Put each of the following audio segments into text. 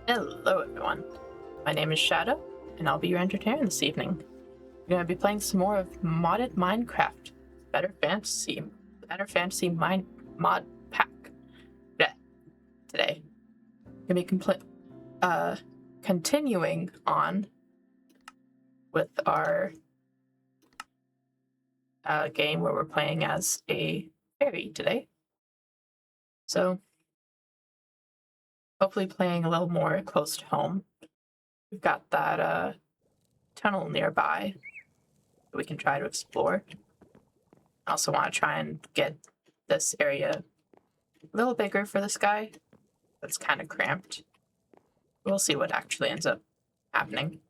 Hello everyone, my name is Shadow, and I'll be your entertainer this evening. We're going to be playing some more of modded Minecraft, Better Fantasy Mod Pack. Yeah, today. We're going to be continuing on with our game where we're playing as a fairy today. So, hopefully playing a little more close to home. We've got that tunnel nearby that we can try to explore. I also want to try and get this area a little bigger for this guy. That's kind of cramped. We'll see what actually ends up happening.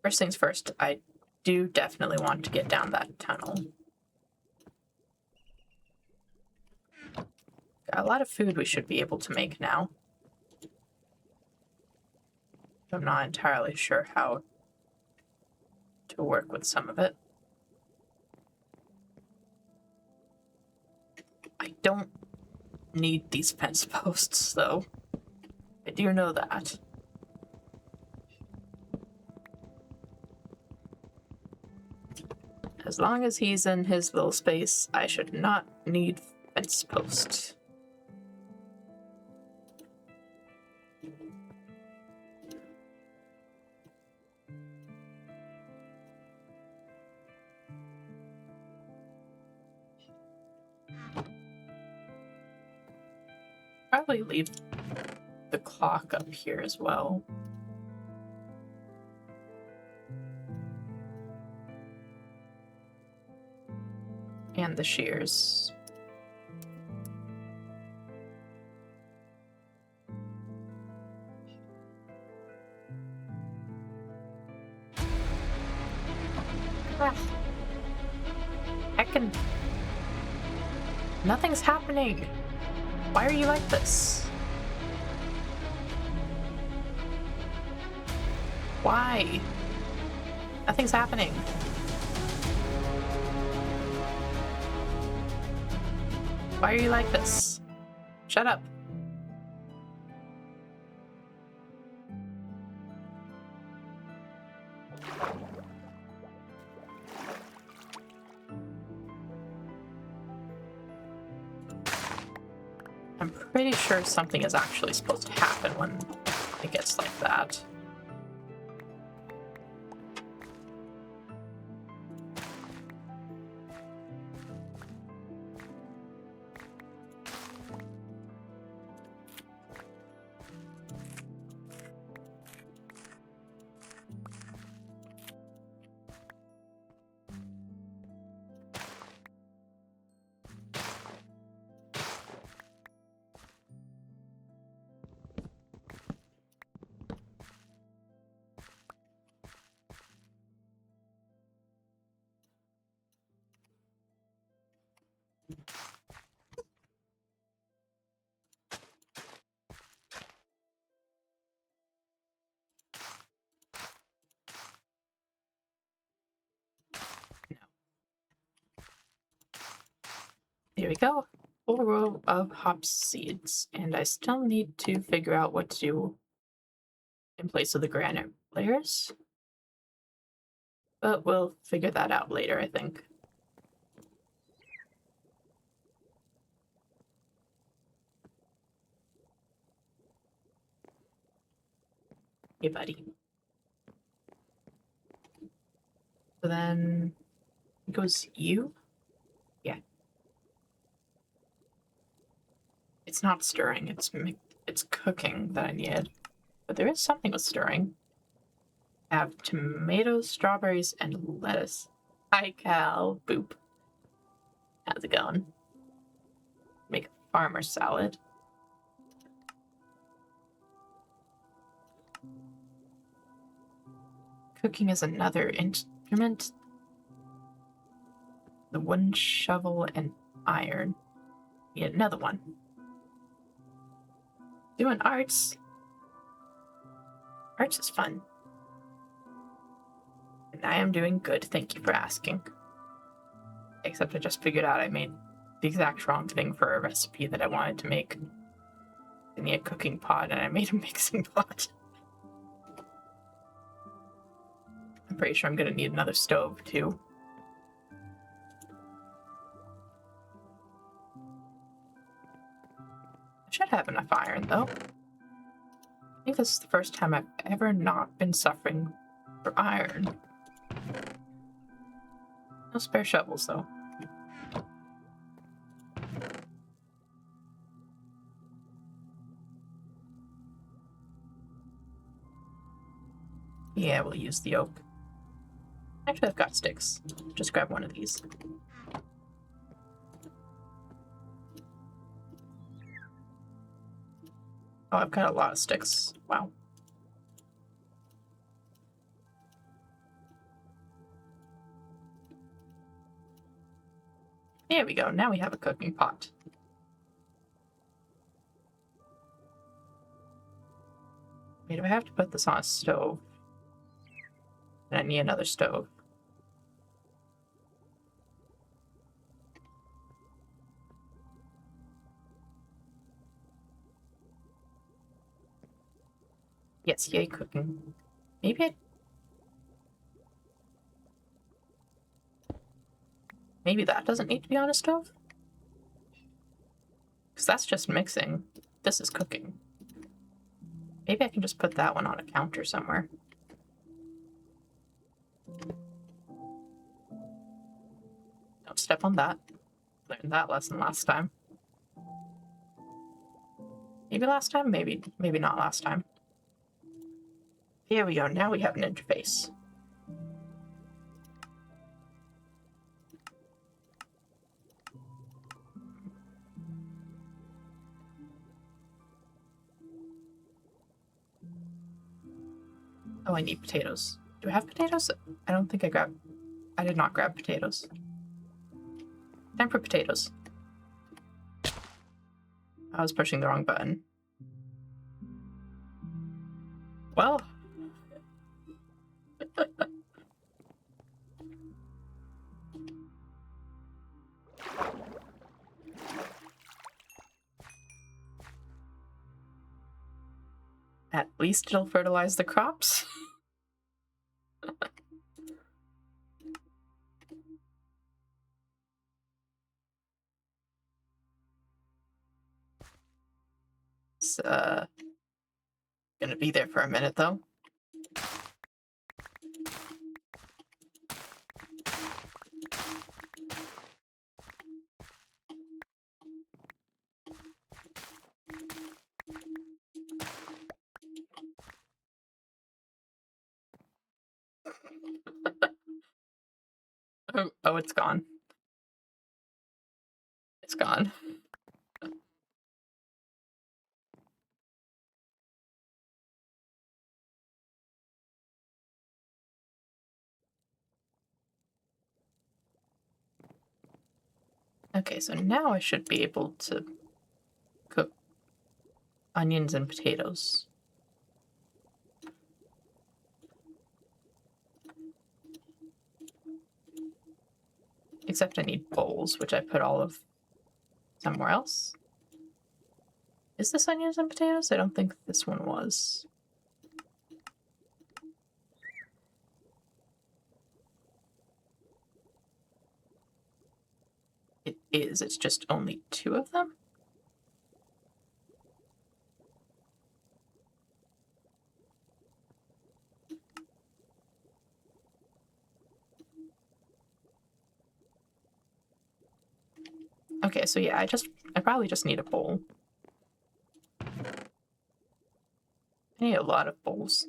First things first, I do definitely want to get down that tunnel. Got a lot of food we should be able to make now. I'm not entirely sure how to work with some of it. I don't need these fence posts, though. I do know that. As long as he's in his little space, I should not need fence posts. Probably leave the clock up here as well. And the shears. Heckin'. Nothing's happening. Why are you like this? Why? Nothing's happening. Why are you like this? Shut up. I'm pretty sure something is actually supposed to happen when it gets like that. Here we go. Full row of hop seeds, and I still need to figure out what to do in place of the granite layers. But we'll figure that out later, I think. Hey, buddy. So then it goes you? Yeah. It's not stirring, it's cooking that I needed. But there is something with stirring. I have tomatoes, strawberries, and lettuce. Hi, Cal. Boop. How's it going? Make a farmer salad. Cooking is another instrument. The wooden shovel and iron. Need another one. Doing arts. Arts is fun. And I am doing good, thank you for asking. Except I just figured out I made the exact wrong thing for a recipe that I wanted to make. I need a cooking pot, and I made a mixing pot. I'm pretty sure I'm gonna need another stove, too. I should have enough iron, though. I think this is the first time I've ever not been suffering for iron. No spare shovels, though. Yeah, we'll use the oak. Actually, I've got sticks. Just grab one of these. Oh, I've got a lot of sticks. Wow. There we go. Now we have a cooking pot. Wait, do I have to put this on a stove? And I need another stove. Yes, yay cooking. Maybe that doesn't need to be on a stove? Because that's just mixing. This is cooking. Maybe I can just put that one on a counter somewhere. Don't step on that. Learned that lesson last time. Maybe last time? Maybe not last time. Here we go. Now we have an interface. Oh, I need potatoes. Do I have potatoes? I don't think I did not grab potatoes. Time for potatoes. I was pushing the wrong button. Well. At least it'll fertilize the crops. It's gonna be there for a minute though. Oh, it's gone. It's gone. Okay, so now I should be able to cook onions and potatoes. Except I need bowls, which I put all of somewhere else. Is this onions and potatoes? I don't think this one was. It is. It's just only 2 of them? Okay, so yeah, I probably just need a bowl. I need a lot of bowls.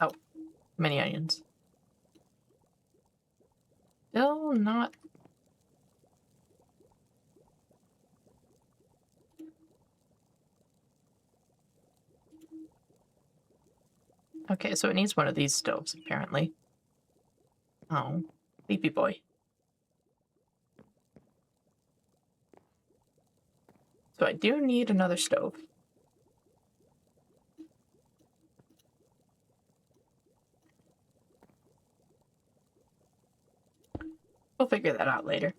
Oh, many onions. Still not. Okay, so it needs one of these stoves, apparently. Oh, sleepy boy. So I do need another stove. We'll figure that out later.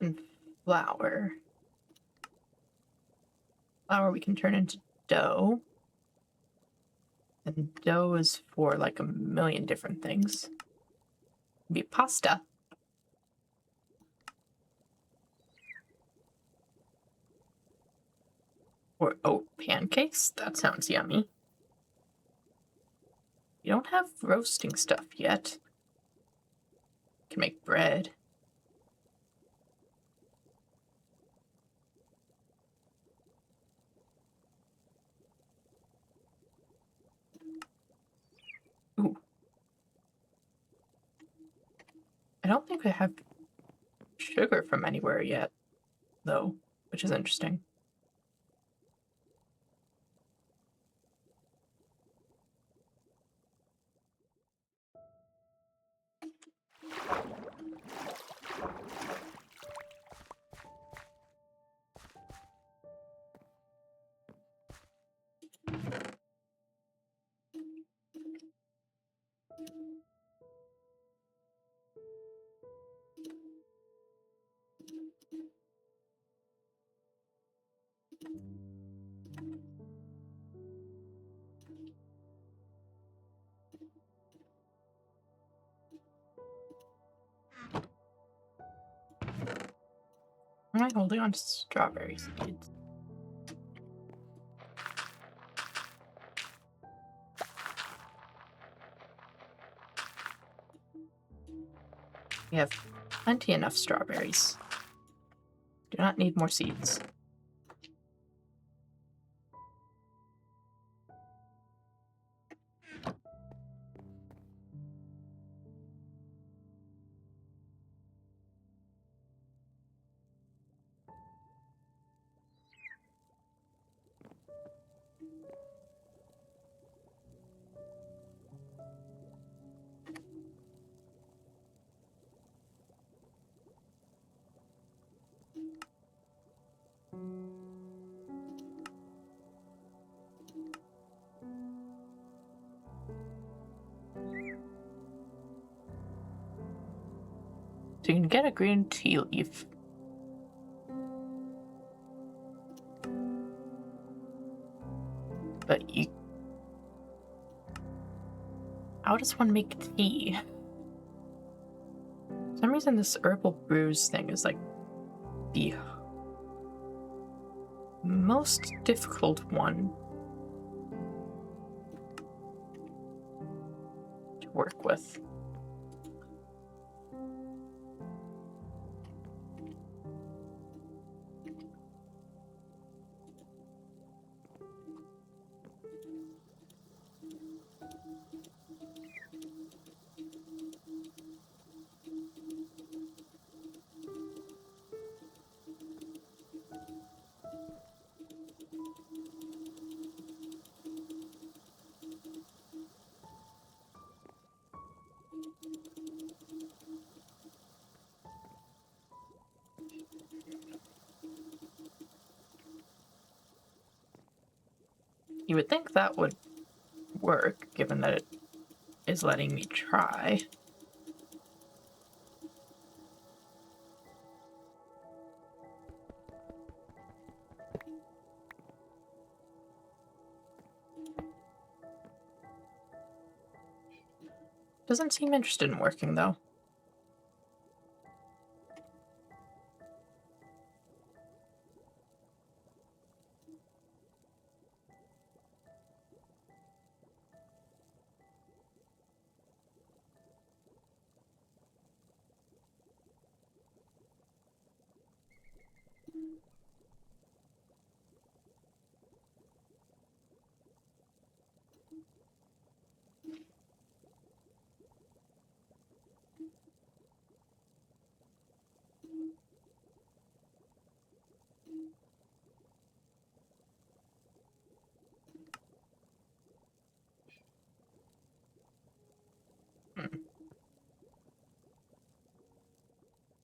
And flour. Flour we can turn into dough. And dough is for like a million different things. It'd be pasta. Or oat pancakes. That sounds yummy. We don't have roasting stuff yet. We can make bread. Ooh. I don't think I have sugar from anywhere yet, though, which is interesting. Am I holding on to strawberry seeds? We have plenty enough strawberries. Do not need more seeds. So you can get a green tea leaf. But you... How does one make tea? For some reason this herbal brews thing is like the most difficult one to work with. You would think that would work, given that it is letting me try. Doesn't seem interested in working, though.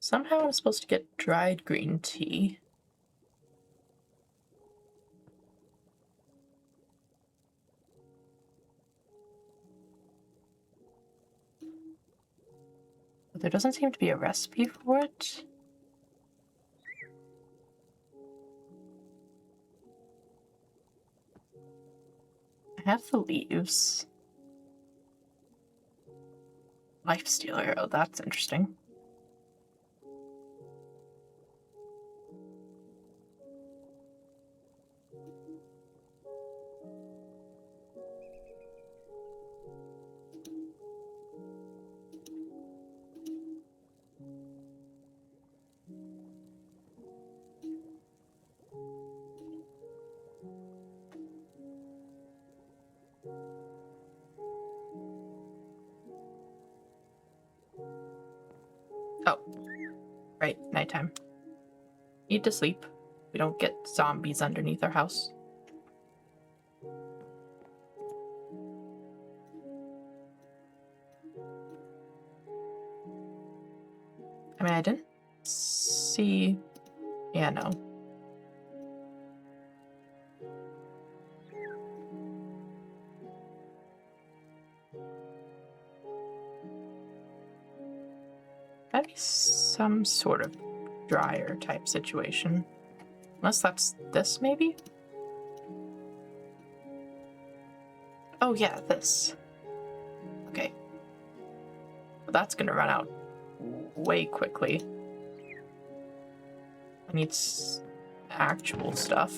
Somehow I'm supposed to get dried green tea. But there doesn't seem to be a recipe for it. I have the leaves. Lifesteal arrow, that's interesting. Oh, right, nighttime. Need to sleep. We don't get zombies underneath our house. I mean, I didn't see... Yeah, no. That'd be some sort of dryer type situation. Unless that's this, maybe? Oh yeah, this. Okay. Well, that's gonna run out way quickly. I need actual stuff.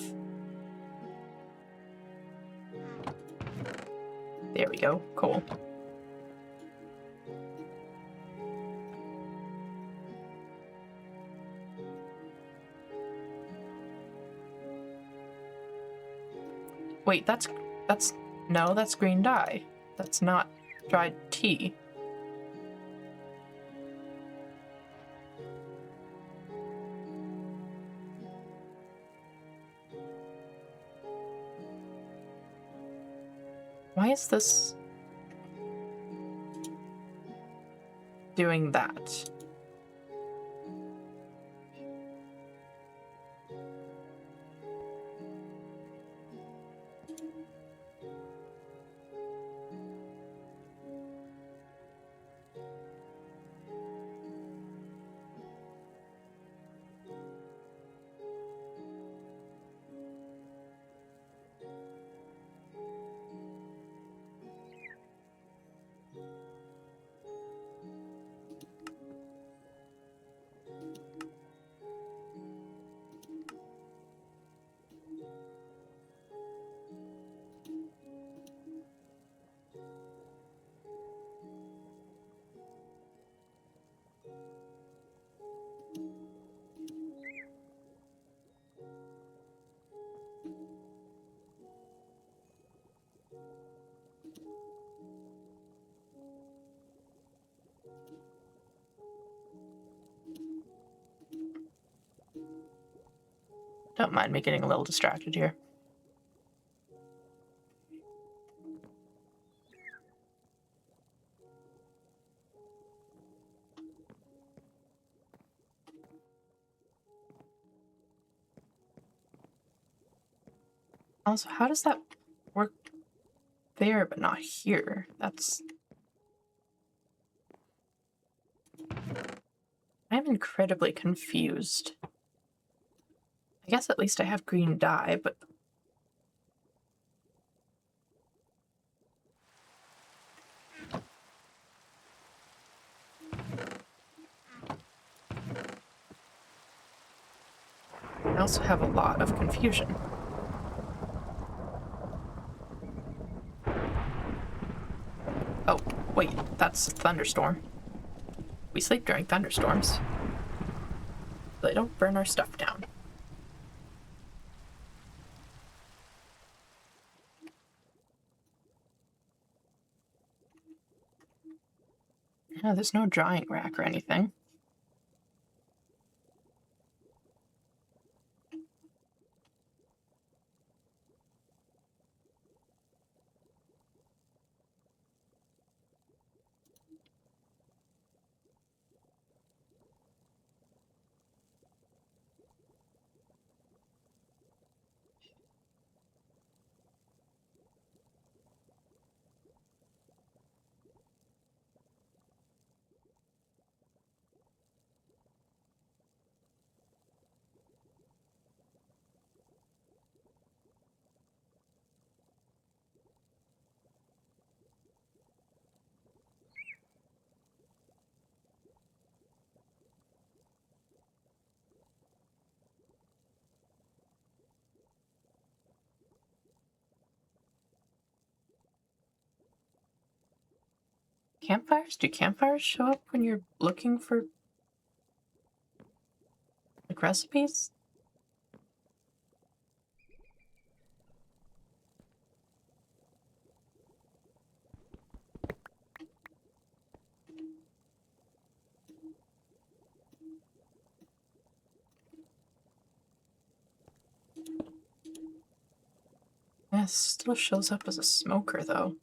There we go. Cool. Wait, that's no, that's green dye. That's not dried tea. Why is this doing that? Don't mind me getting a little distracted here. Also, how does that work there but not here? That's... I'm incredibly confused. I guess at least I have green dye, but... I also have a lot of confusion. Oh, wait, that's a thunderstorm. We sleep during thunderstorms. They don't burn our stuff down. Yeah, there's no drying rack or anything. Campfires? Do campfires show up when you're looking for like recipes? Yeah, it still shows up as a smoker though.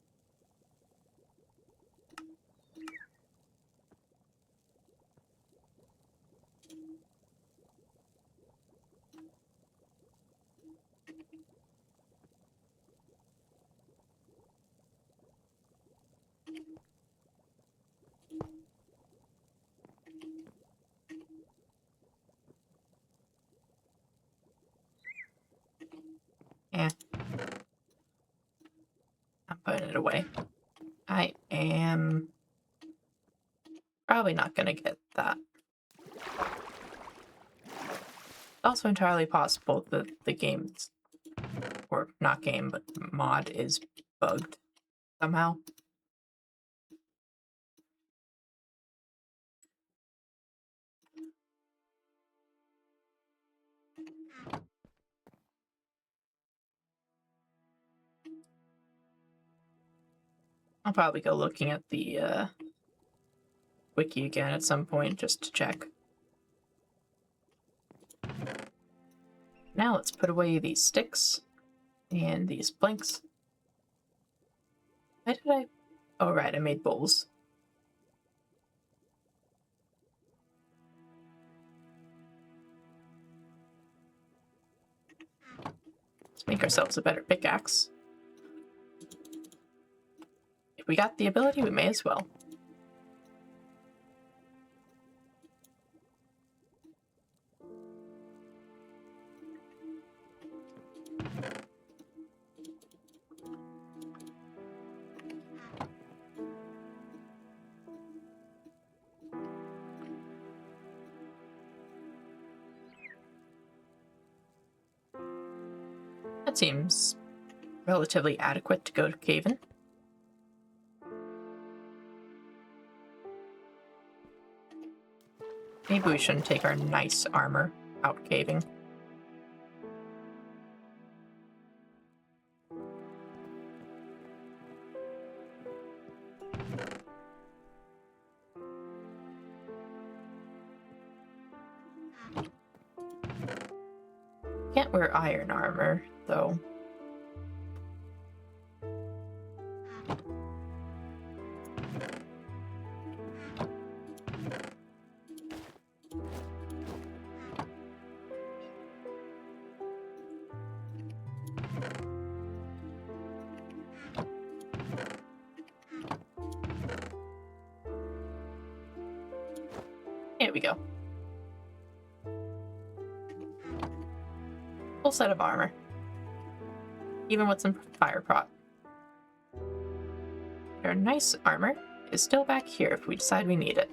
Yeah. I'm putting it away. I am probably not gonna get that. It's also entirely possible that the game's, or not game, but mod is bugged somehow. I'll probably go looking at the wiki again at some point just to check. Now let's put away these sticks and these planks. Why did I? Oh, right, I made bowls. Let's make ourselves a better pickaxe. If we got the ability, we may as well. That seems relatively adequate to go caving. Maybe we shouldn't take our nice armor out caving. Can't wear iron armor, though. Here we go. Full set of armor. Even with some fire prot. Our nice armor is still back here if we decide we need it.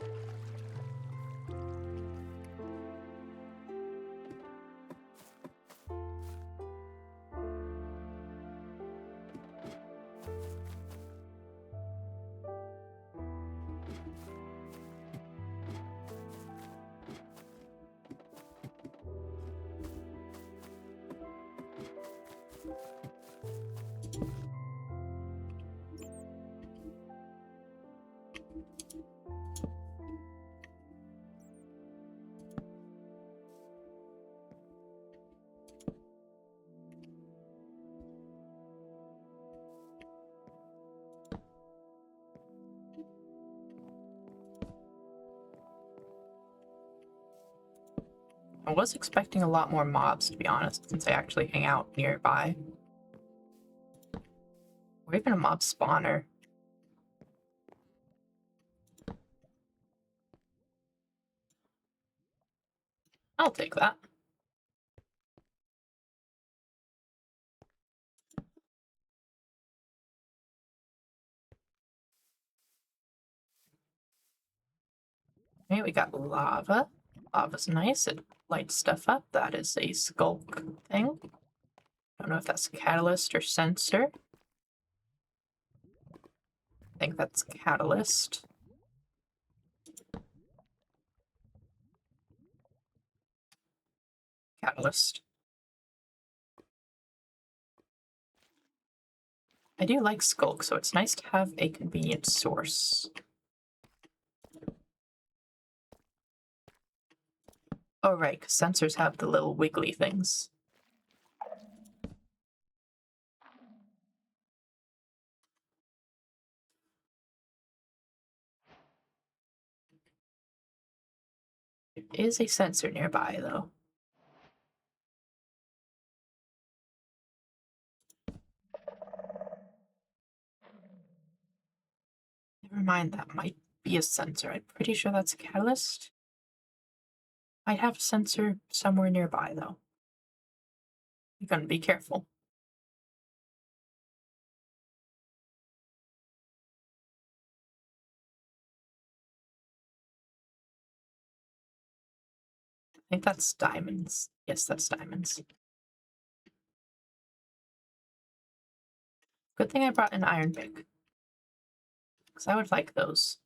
I was expecting a lot more mobs, to be honest, since they actually hang out nearby. Or even a mob spawner. I'll take that. Okay, we got lava. Lava's nice. It lights stuff up. That is a skulk thing. Don't know if that's a catalyst or sensor. I think that's catalyst. Catalyst. I do like Skulk, so it's nice to have a convenient source. Oh, right, because sensors have the little wiggly things. There is a sensor nearby, though. Never mind, that might be a sensor. I'm pretty sure that's a catalyst. Might have a sensor somewhere nearby, though. You're gonna be careful. I think that's diamonds. Yes, that's diamonds. Good thing I brought an iron pick, because I would like those.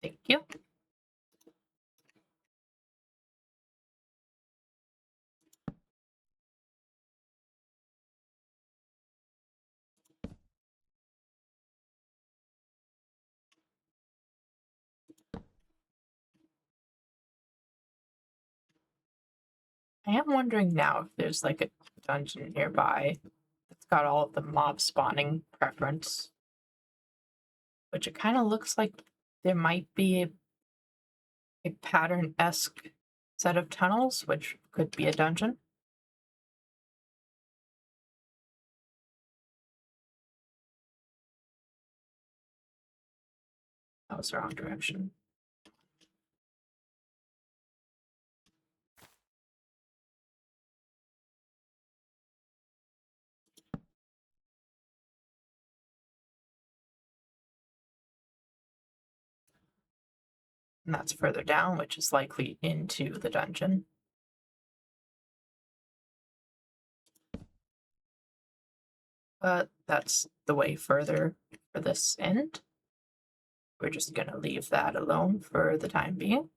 Thank you. I am wondering now if there's like a dungeon nearby that's got all of the mob spawning preference. Which it kind of looks like there might be a pattern-esque set of tunnels, which could be a dungeon. That was the wrong direction. And that's further down, which is likely into the dungeon. But that's the way further for this end. We're just gonna leave that alone for the time being.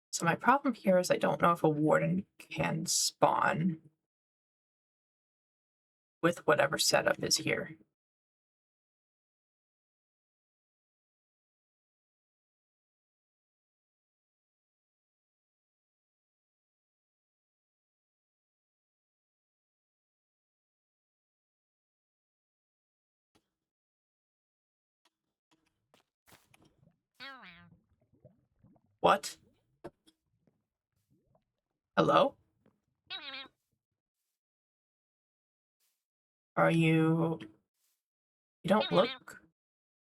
So my problem here is I don't know if a warden can spawn with whatever setup is here. What? Hello? Are you... You don't look...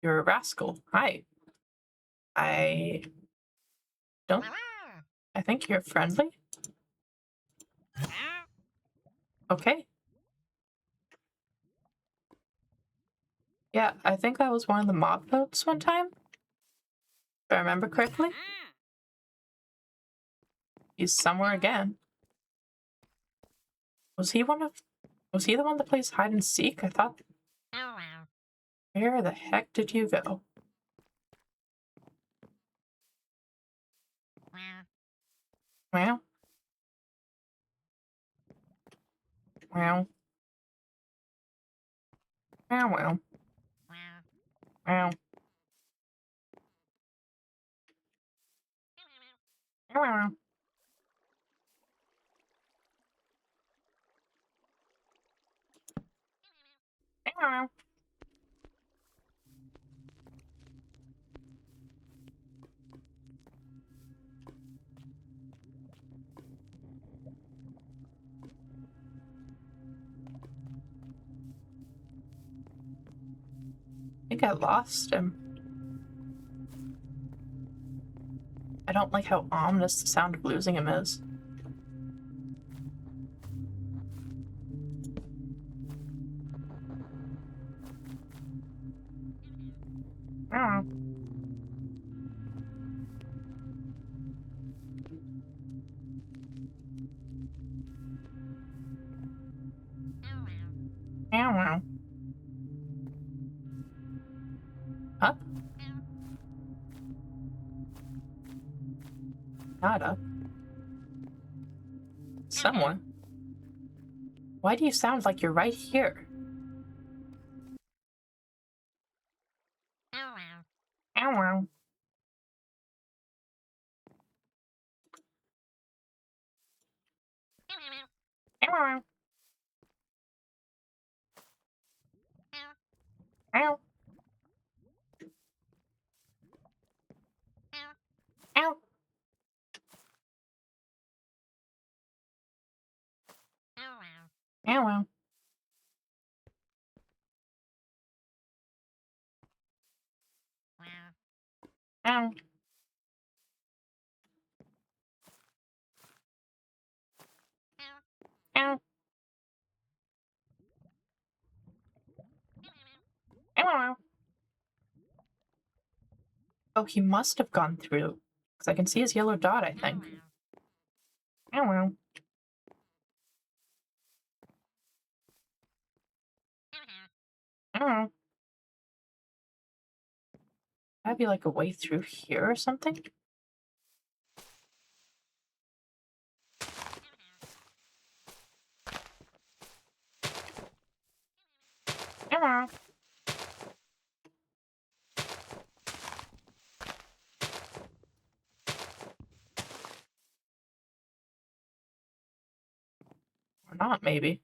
You're a rascal. Hi. I don't... I think you're friendly. Okay. Yeah, I think that was one of the mob boats one time. If I remember correctly. He's somewhere again. Was he the one that plays hide and seek? I thought. Where the heck did you go? Well. Well. Well, well. Well. Well. Well. I think I lost him. I don't like how ominous the sound of losing him is. Nada. Someone? Why do you sound like you're right here? Ow. Ow. Ow. Ow. Ow. Ow. Ow. Ow. Oh, he must have gone through. Because I can see his yellow dot, I think. Ow. Ow. That'd be like a way through here or something? Ow. Or not, maybe.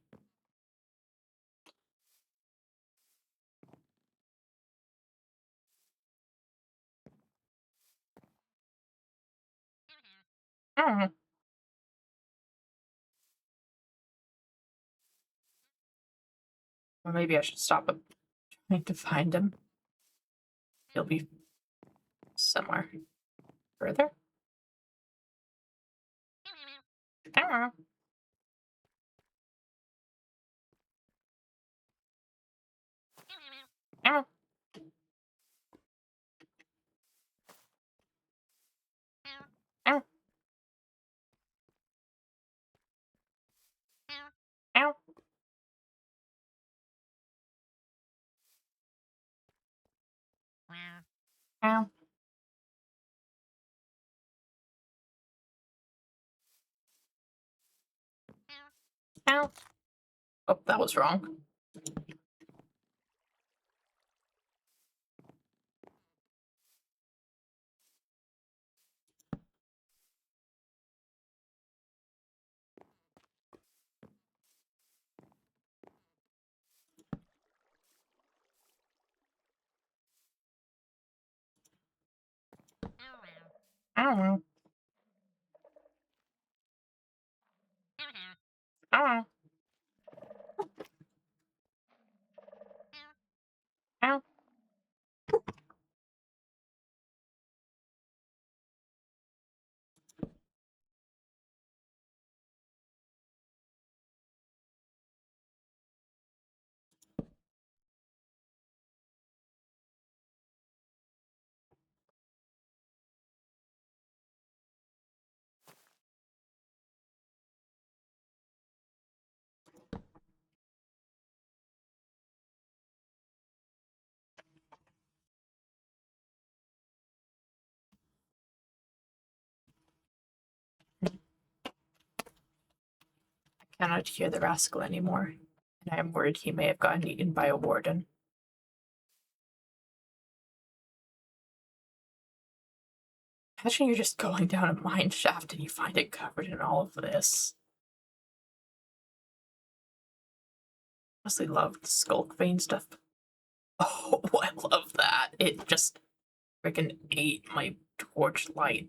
Ow. Or maybe I should stop him. Trying to find him. He'll be somewhere further. Ow. Ow. Ow. Ow. Ow. Ow. Oh, that was wrong. Ow. Ow. Ow. I cannot hear the rascal anymore, and I am worried he may have gotten eaten by a warden. Imagine you're just going down a mine shaft and you find it covered in all of this. Honestly love the skulk vein stuff. Oh, I love that. It just freaking ate my torch light.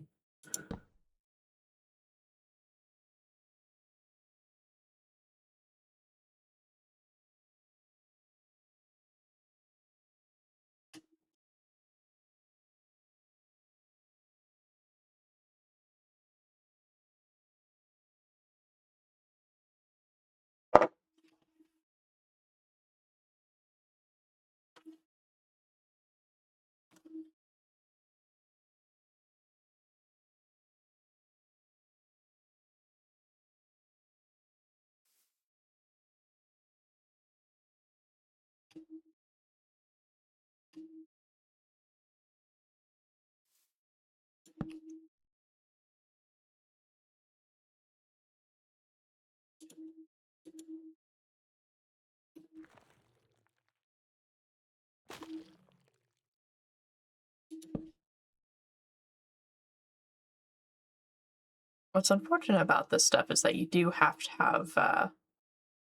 What's unfortunate about this stuff is that you do have to have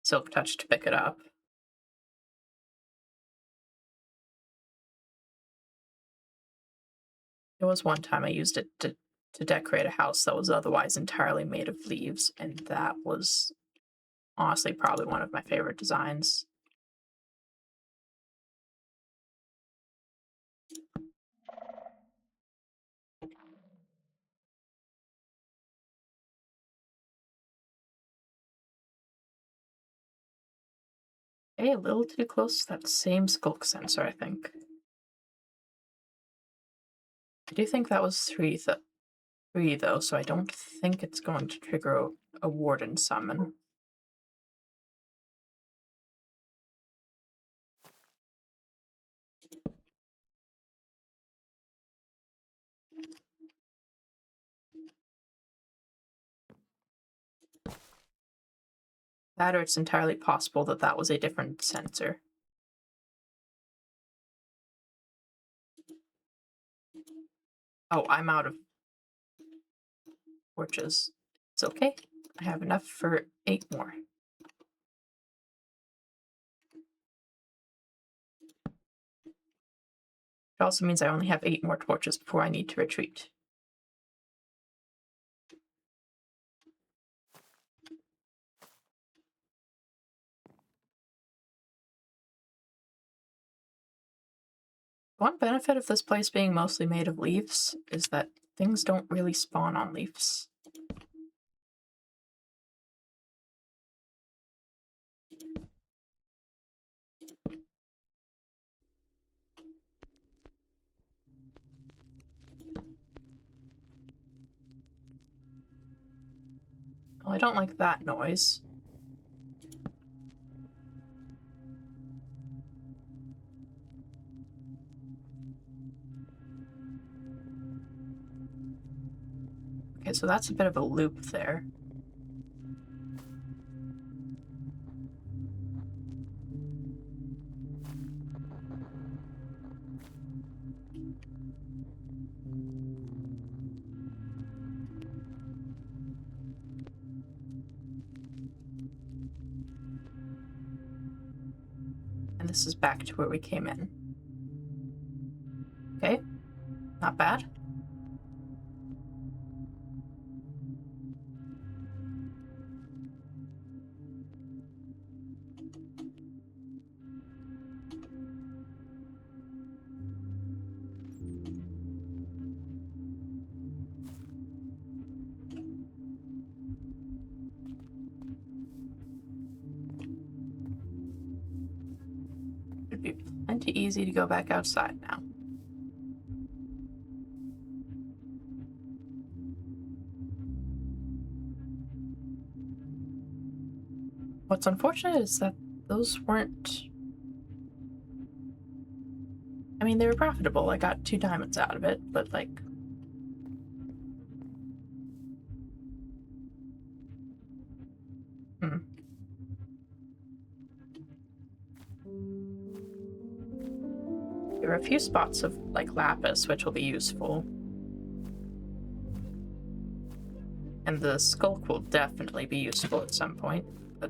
Silk Touch to pick it up. There was one time I used it to decorate a house that was otherwise entirely made of leaves, and that was honestly probably one of my favorite designs. Okay, a little too close to that same skulk sensor, I think. I do think that was three though, so I don't think it's going to trigger a warden summon. That, or it's entirely possible that that was a different sensor. Oh, I'm out of torches. It's okay. I have enough for 8 more. It also means I only have 8 more torches before I need to retreat. One benefit of this place being mostly made of leaves is that things don't really spawn on leaves. Oh, I don't like that noise. Okay, so that's a bit of a loop there. And this is back to where we came in. Okay, not bad. Should be plenty easy to go back outside now. What's unfortunate is that those weren't... I mean, they were profitable. I got 2 diamonds out of it, but like... There are a few spots of, like, lapis, which will be useful. And the skulk will definitely be useful at some point, but...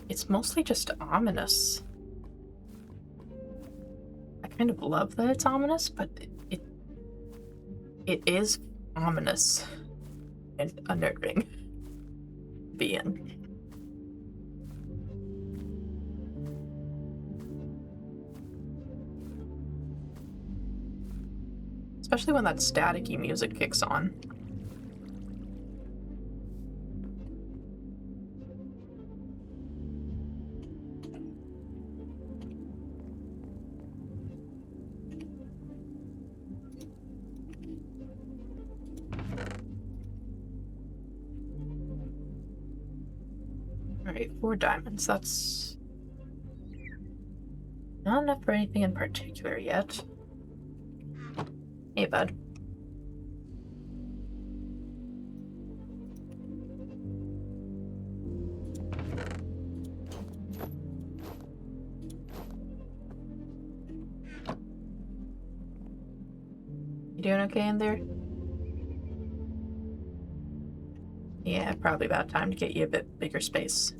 It's mostly just ominous. I kind of love that it's ominous, but it is ominous and unnerving to be in. Especially when that staticky music kicks on. Alright, 4 diamonds. That's not enough for anything in particular yet. Hey, bud. doing okay in there? Yeah, probably about time to get you a bit bigger space.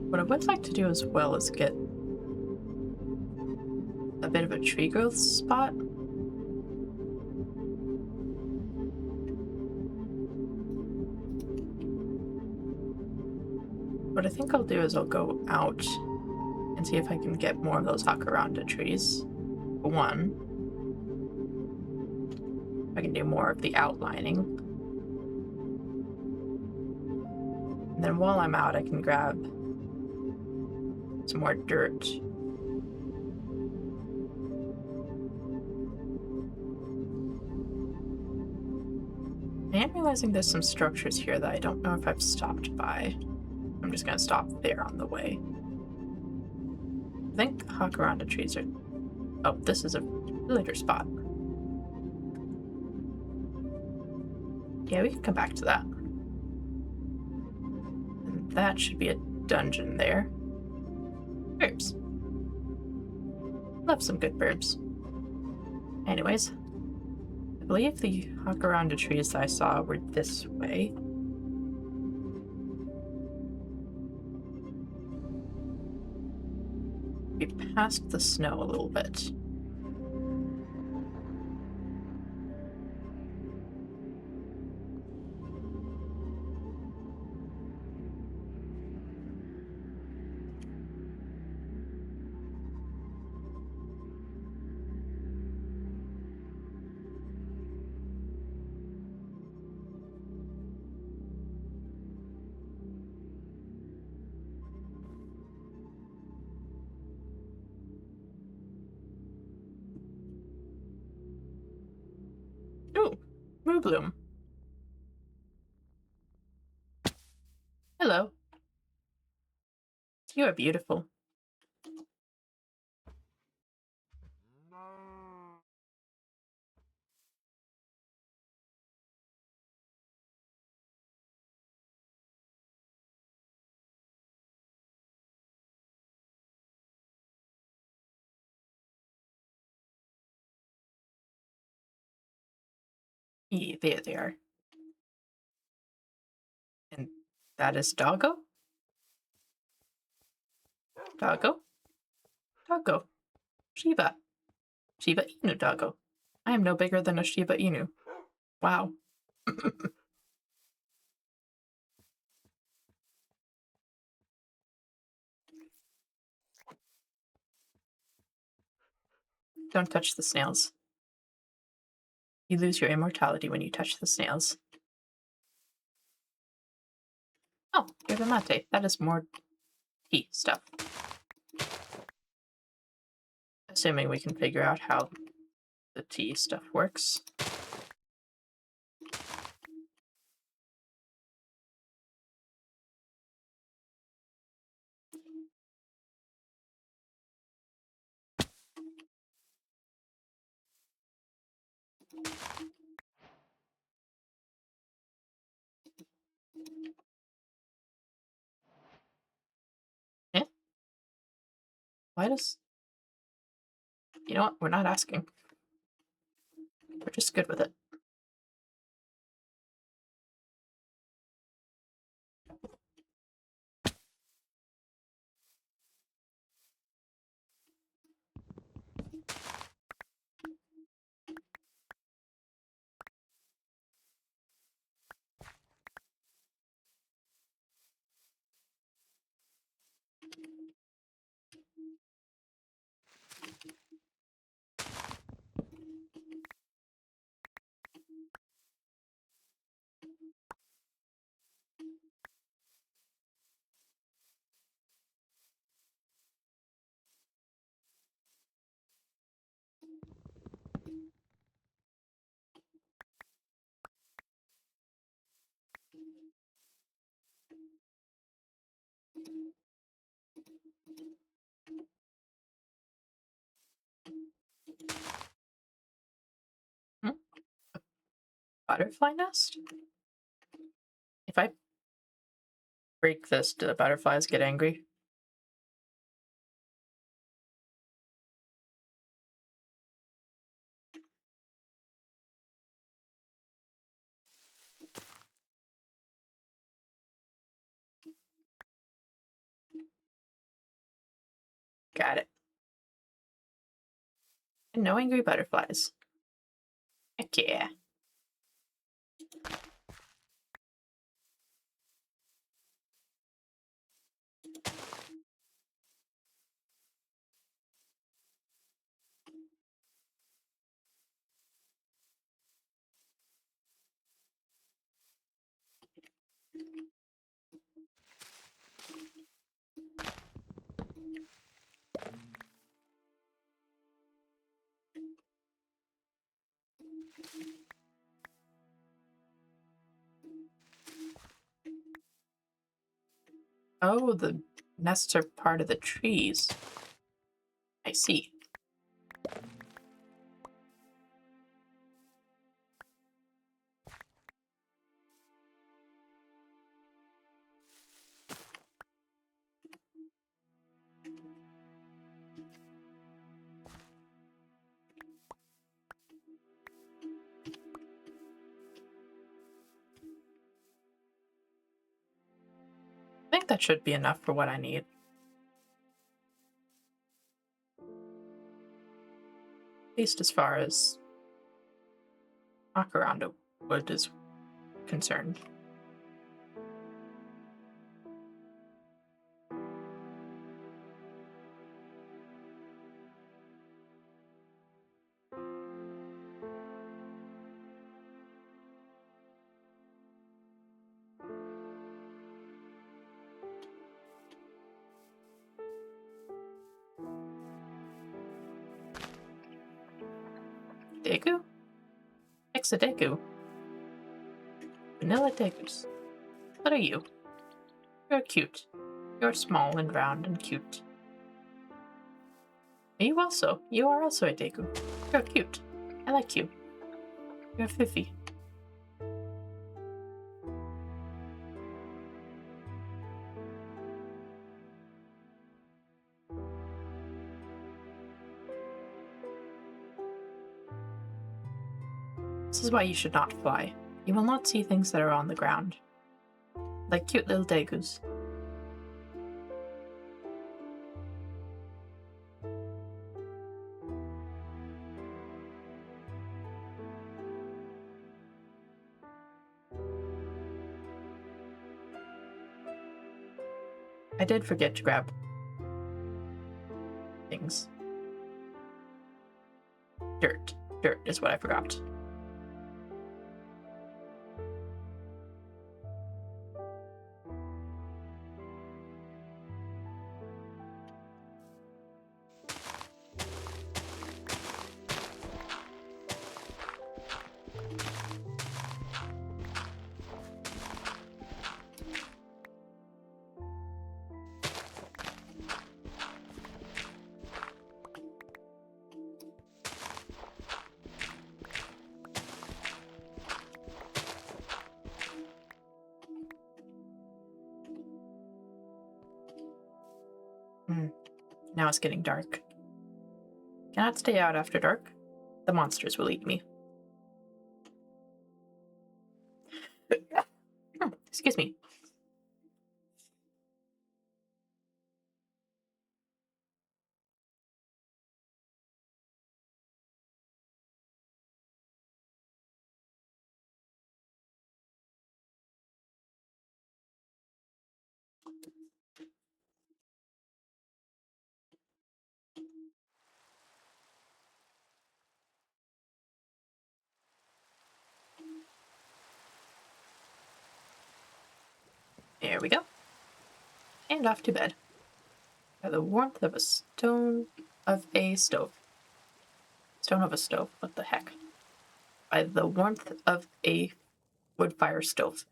What I would like to do as well is get a bit of a tree growth spot. What I think I'll do is I'll go out and see if I can get more of those jacaranda trees. For one, I can do more of the outlining. And then while I'm out, I can grab some more dirt. I am realizing there's some structures here that I don't know if I've stopped by. I'm just gonna stop there on the way. I think jacaranda trees are... Oh, this is a villager spot. Yeah, we can come back to that. And that should be a dungeon there. Herbs. Love some good herbs. Anyways, I believe the jacaranda trees I saw were this way. We passed the snow a little bit. Ooh, Moo Bloom. Hello. You are beautiful. Yeah, there they are. And that is Doggo? Doggo? Doggo. Shiba. Shiba Inu Doggo. I am no bigger than a Shiba Inu. Wow. Don't touch the snails. You lose your immortality when you touch the snails. Oh, yerba mate. That is more tea stuff. Assuming we can figure out how the tea stuff works. Eh? Why does... You know what? We're not asking. We're just good with it. butterfly nest? If I break this, do the butterflies get angry? Got it. And no angry butterflies. Heck yeah. Oh, the nests are part of the trees. I see. I think that should be enough for what I need. At least as far as Macaranda wood is concerned. Deku? Exadeku. Vanilla Dekus. What are you? You're cute. You're small and round and cute. You also. You are also a Deku. You're cute. I like you. You're Fifi. This is why you should not fly. You will not see things that are on the ground. Like cute little Degus. I did forget to grab things. Dirt. Dirt is what I forgot. Now it's getting dark. Cannot stay out after dark. The monsters will eat me. Excuse me. There we go. And off to bed. By the warmth of a stone of a stove. Stone of a stove, what the heck? By the warmth of a wood fire stove.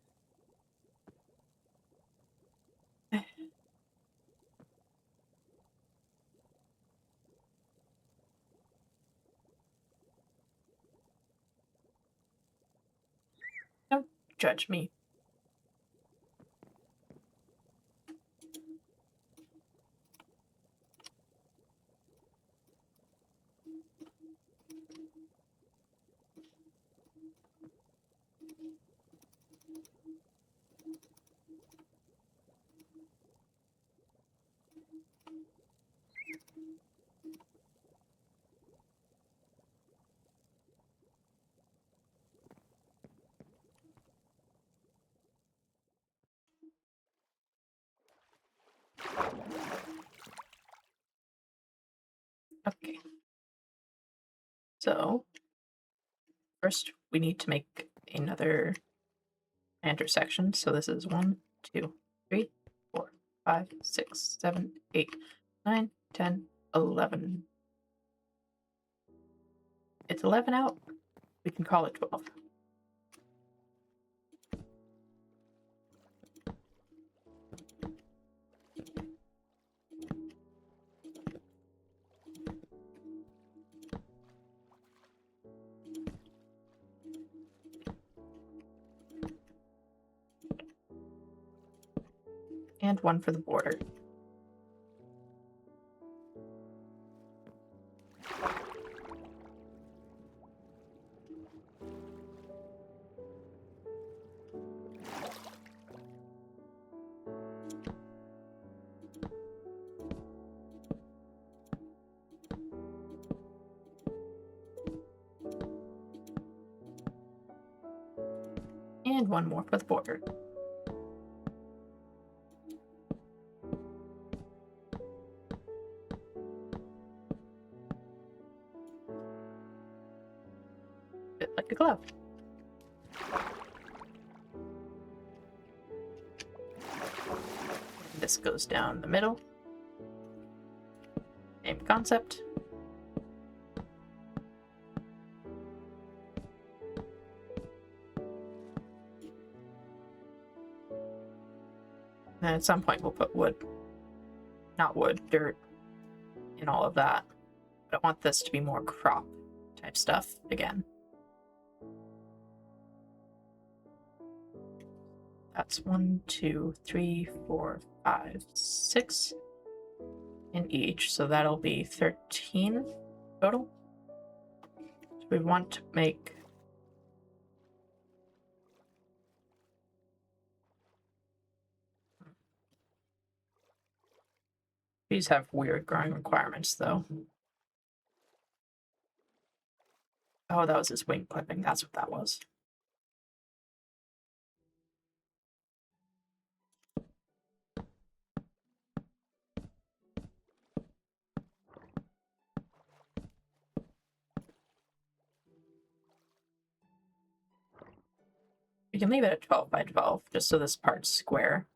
judge me. Okay. So first we need to make another intersection. So this is 1, 2, 3, 4, 5, 6, 7, 8, 9, 10, 11. It's 11 out. We can call it 12. And 1 for the border. And 1 more for the border. Fit like a glove. And this goes down the middle. Same concept. And at some point we'll put wood, not wood, dirt, and all of that. But I want this to be more crop type stuff again. That's 1, 2, 3, 4, 5, 6 in each, so that'll be 13 total. So we want to make these have weird growing requirements though. Oh, that was his wing clipping. That's what that was. We can leave it at 12 by 12, just so this part's square.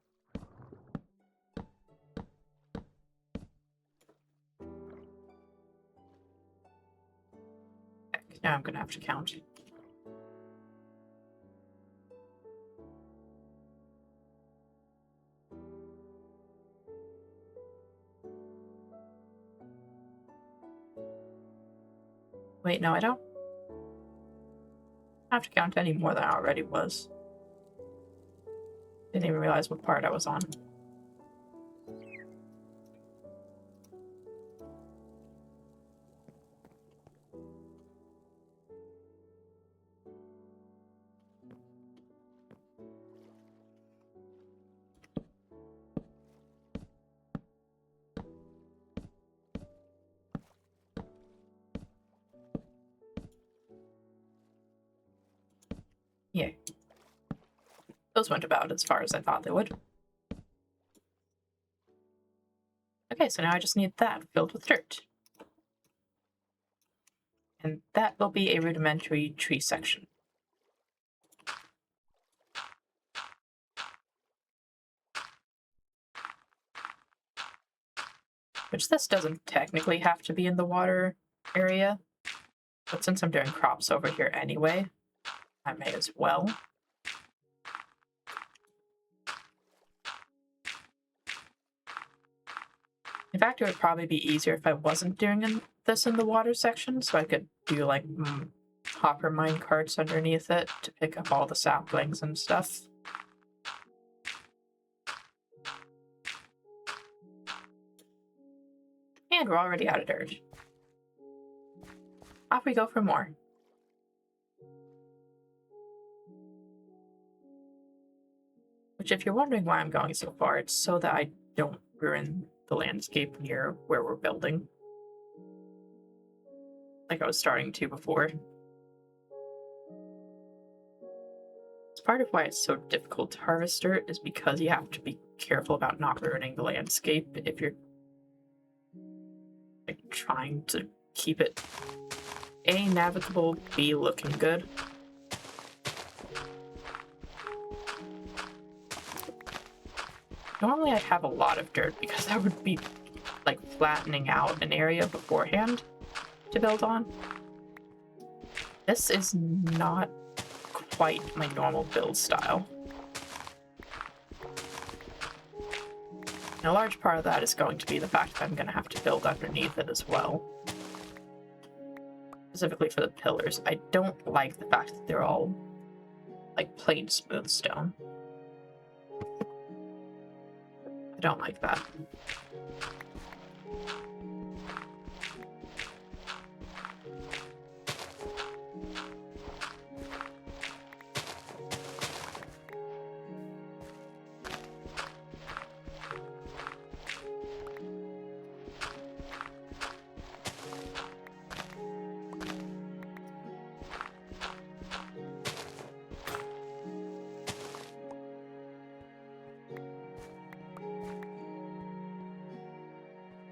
Heck, now I'm gonna have to count. Wait, no, I don't have to count any more than I already was. Didn't even realize what part I was on. Yeah. Those went about as far as I thought they would. Okay, so now I just need that filled with dirt. And that will be a rudimentary tree section. Which this doesn't technically have to be in the water area, but since I'm doing crops over here anyway, I may as well. In fact, it would probably be easier if I wasn't doing this in the water section, so I could do like hopper mine carts underneath it to pick up all the saplings and stuff. And we're already out of dirt. Off we go for more. Which, if you're wondering why I'm going so far, it's so that I don't ruin the landscape near where we're building. Like I was starting to before. It's part of why it's so difficult to harvest dirt, is because you have to be careful about not ruining the landscape if you're like trying to keep it A, navigable, B, looking good. Normally I'd have a lot of dirt because I would be like flattening out an area beforehand to build on. This is not quite my normal build style. And a large part of that is going to be the fact that I'm going to have to build underneath it as well. Specifically for the pillars. I don't like the fact that they're all like plain smooth stone. I don't like that.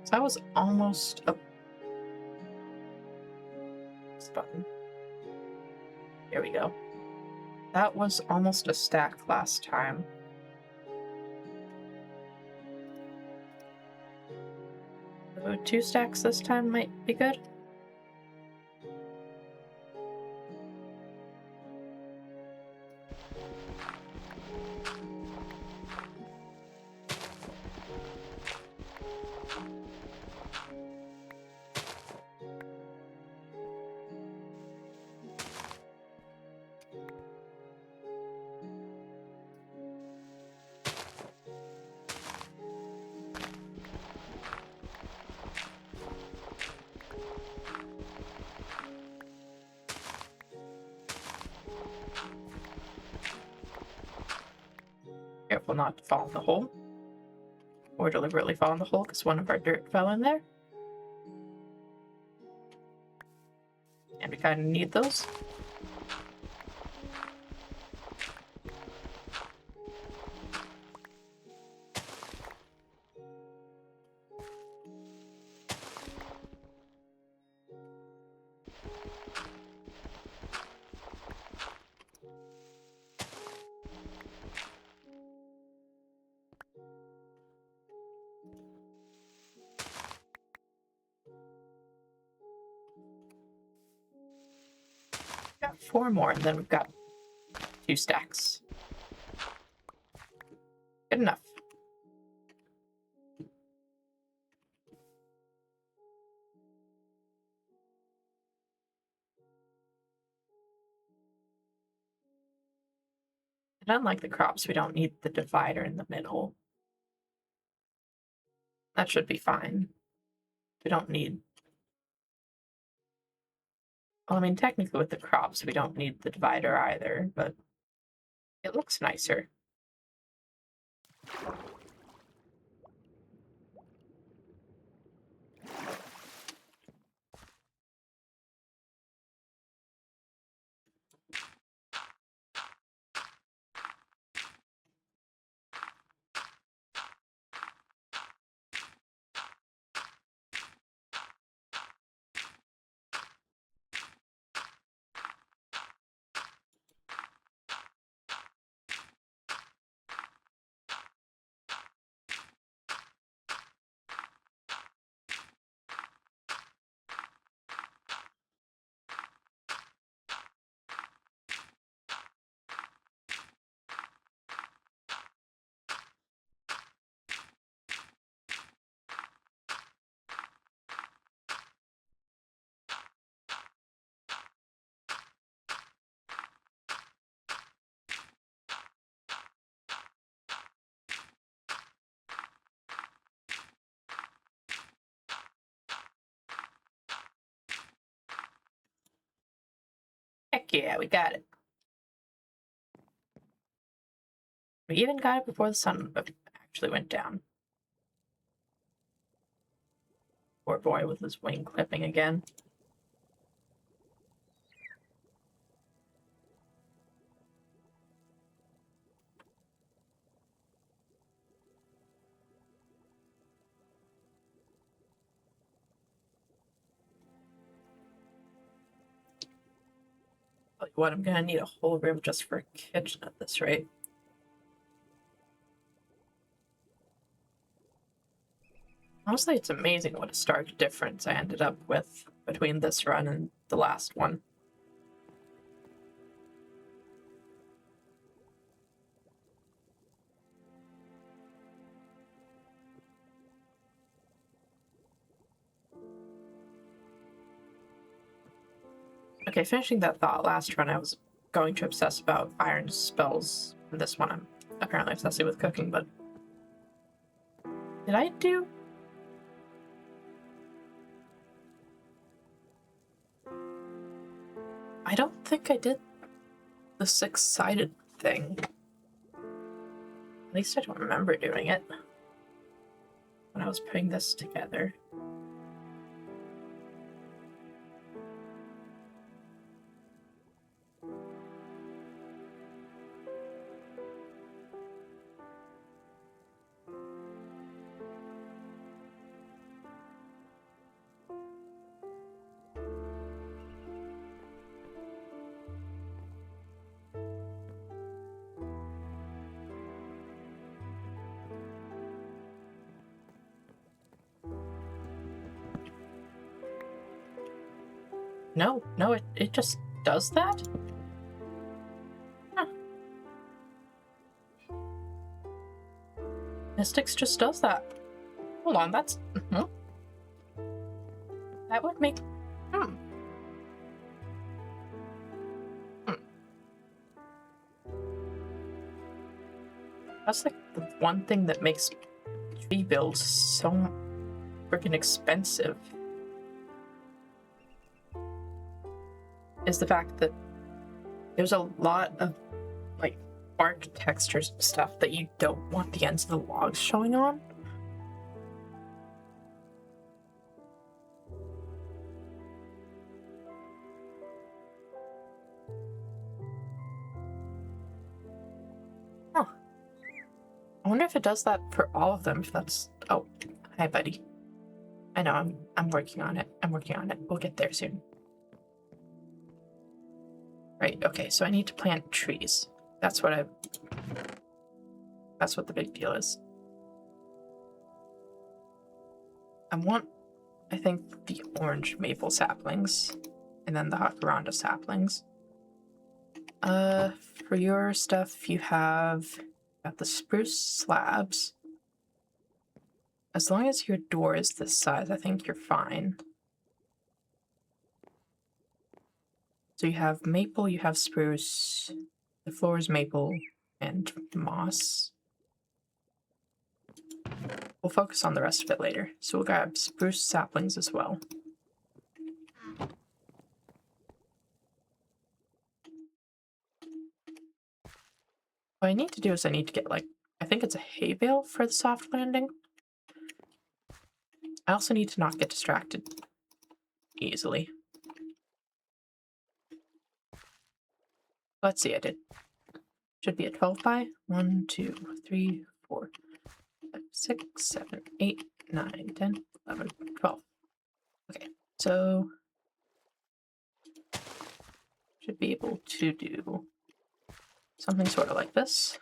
So I was almost up. This button. There we go. That was almost a stack last time. So 2 stacks this time might be good. Careful not to fall in the hole. Or deliberately fall in the hole because one of our dirt fell in there. And we kind of need those. Got 4 more, and then we've got 2 stacks. Good enough. And unlike the crops, we don't need the divider in the middle. That should be fine. We don't need... Well, I mean, technically with the crops, we don't need the divider either, but it looks nicer. Heck yeah, we got it. We even got it before the sun actually went down. Poor boy with his wing clipping again. Tell you what, I'm gonna need a whole room just for a kitchen at this rate. Honestly, it's amazing what a stark difference I ended up with between this run and the last one. Okay, finishing that thought, last run I was going to obsess about iron spells. This one I'm apparently obsessing with cooking, but... Did I do... I don't think I did the six-sided thing. At least I don't remember doing it when I was putting this together. No, it just does that? Huh. Mystics just does that. Hold on, that's... That would make... That's like the one thing that makes tree builds so freaking expensive. Is the fact that there's a lot of like bark textures and stuff that you don't want the ends of the logs showing on. Huh. I wonder if it does that for all of them, if that's... Oh, hi buddy. I know, I'm working on it. We'll get there soon. Right, okay, so I need to plant trees. That's what the big deal is. I want, I think, the orange maple saplings, and then the jacaranda saplings. For your stuff, you have got the spruce slabs. As long as your door is this size, I think you're fine. So you have maple, you have spruce, the floor is maple, and moss. We'll focus on the rest of it later. So we'll grab spruce saplings as well. What I need to do is I need to get, like, I think it's a hay bale for the soft landing. I also need to not get distracted easily. Let's see, I did. Should be a 12 by 1, 2, 3, 4, 5, 6, 7, 8, 9, 10, 11, 12. Okay, so should be able to do something sort of like this.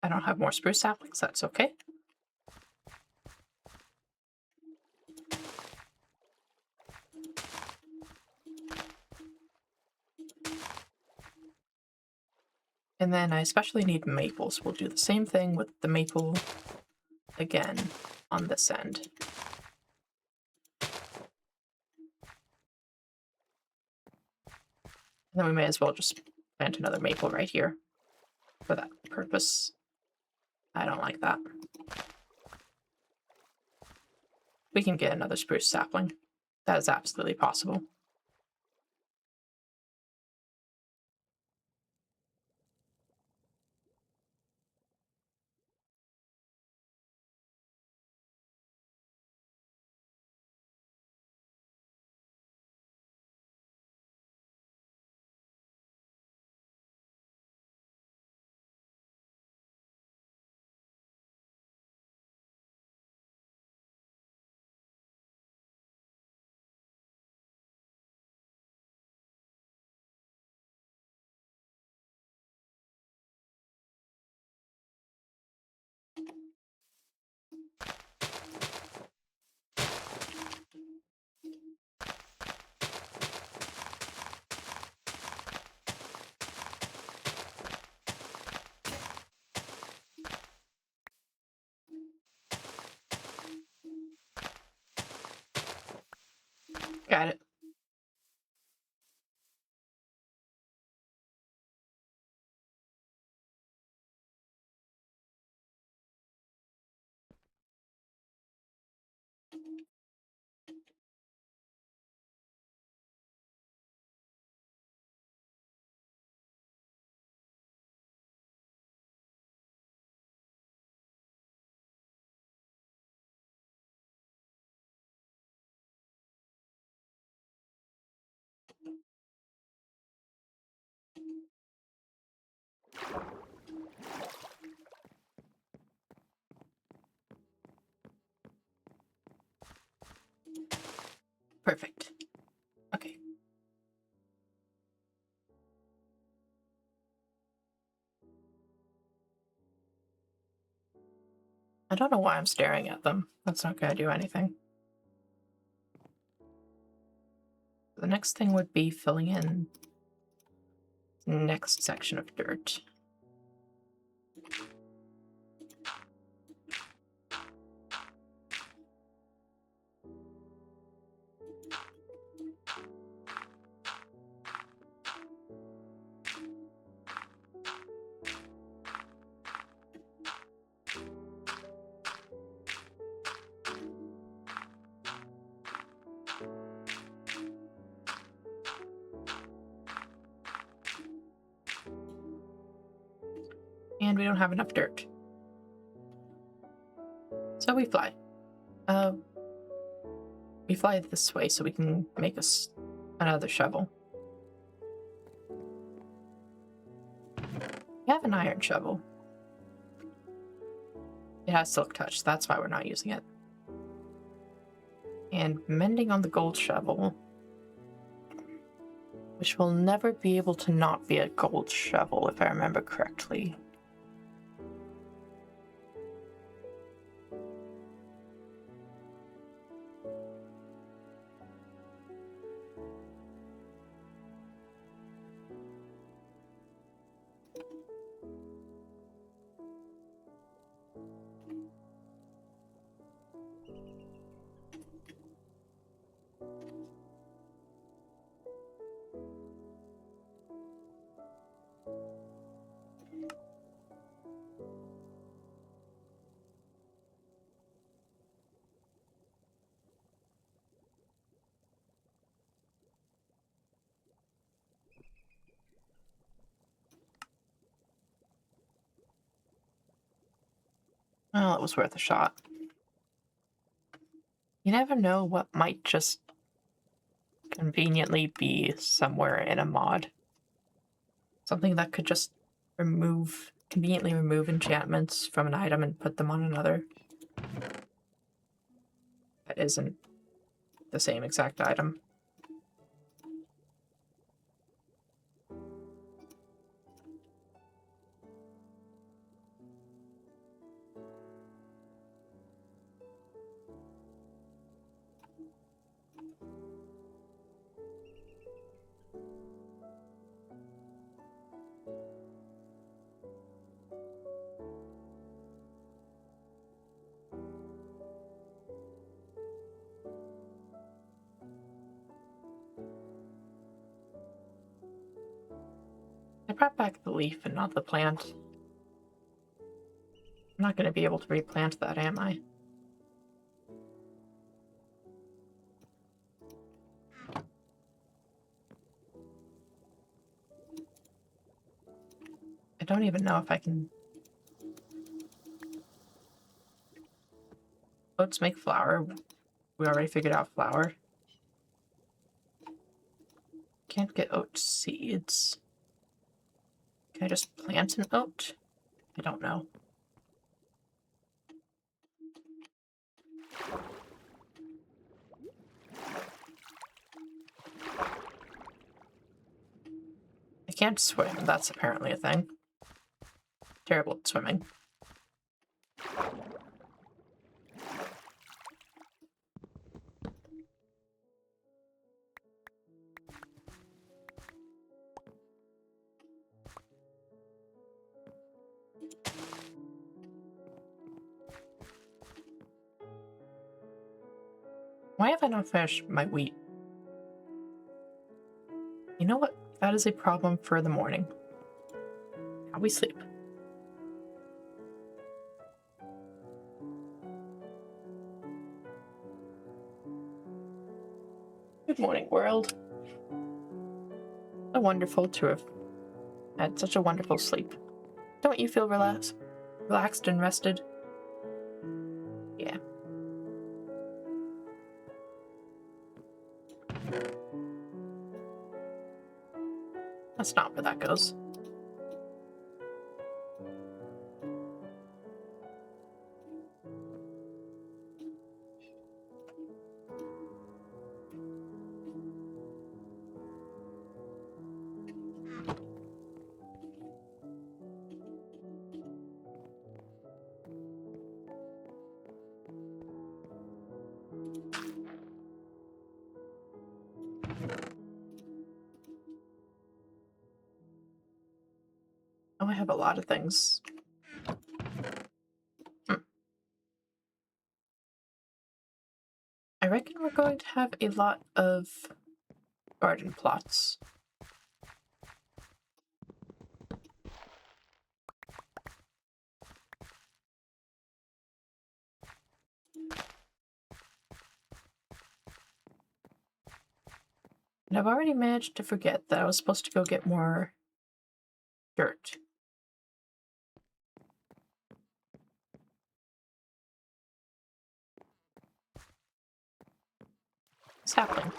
I don't have more spruce saplings, that's okay. And then I especially need maples. We'll do the same thing with the maple again on this end. And then we may as well just plant another maple right here. for that purpose. I don't like that. We can get another spruce sapling. That is absolutely possible. Got it. Perfect. Okay. I don't know why I'm staring at them. That's not going to do anything. The next thing would be filling in the next section of dirt. And we don't have enough dirt. So we fly. We fly this way so we can make us another shovel. We have an iron shovel. It has silk touch, that's why we're not using it. And mending on the gold shovel, which will never be able to not be a gold shovel if I remember correctly. Well, it was worth a shot. You never know what might just conveniently be somewhere in a mod. Something that could just conveniently remove enchantments from an item and put them on another. That isn't the same exact item. I brought back the leaf and not the plant. I'm not going to be able to replant that, am I? I don't even know if I can... Oats make flour. We already figured out flour. Can't get oat seeds. Can I just plant an oat? I don't know. I can't swim. That's apparently a thing. Terrible at swimming. Why have I not finished my wheat? You know what? That is a problem for the morning. How we sleep. Good morning, world. So wonderful to have had such a wonderful sleep. Don't you feel relaxed and rested? Yeah. That's not where that goes. Oh, I have a lot of things. I reckon we're going to have a lot of garden plots. And I've already managed to forget that I was supposed to go get more dirt. Sapling.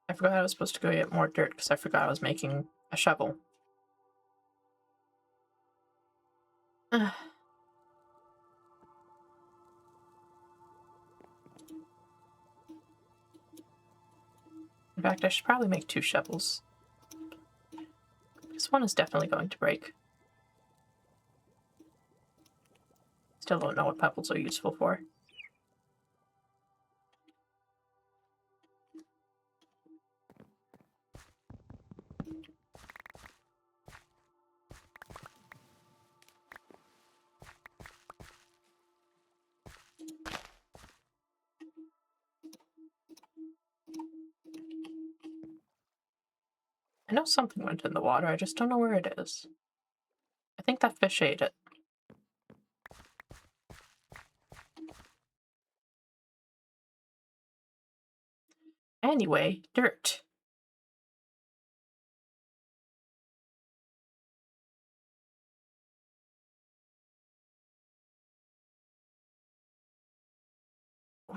I forgot I was supposed to go get more dirt because I forgot I was making a shovel. In fact, I should probably make 2 shovels. This one is definitely going to break. Still don't know what pebbles are useful for. I know something went in the water, I just don't know where it is. I think that fish ate it. Anyway, dirt.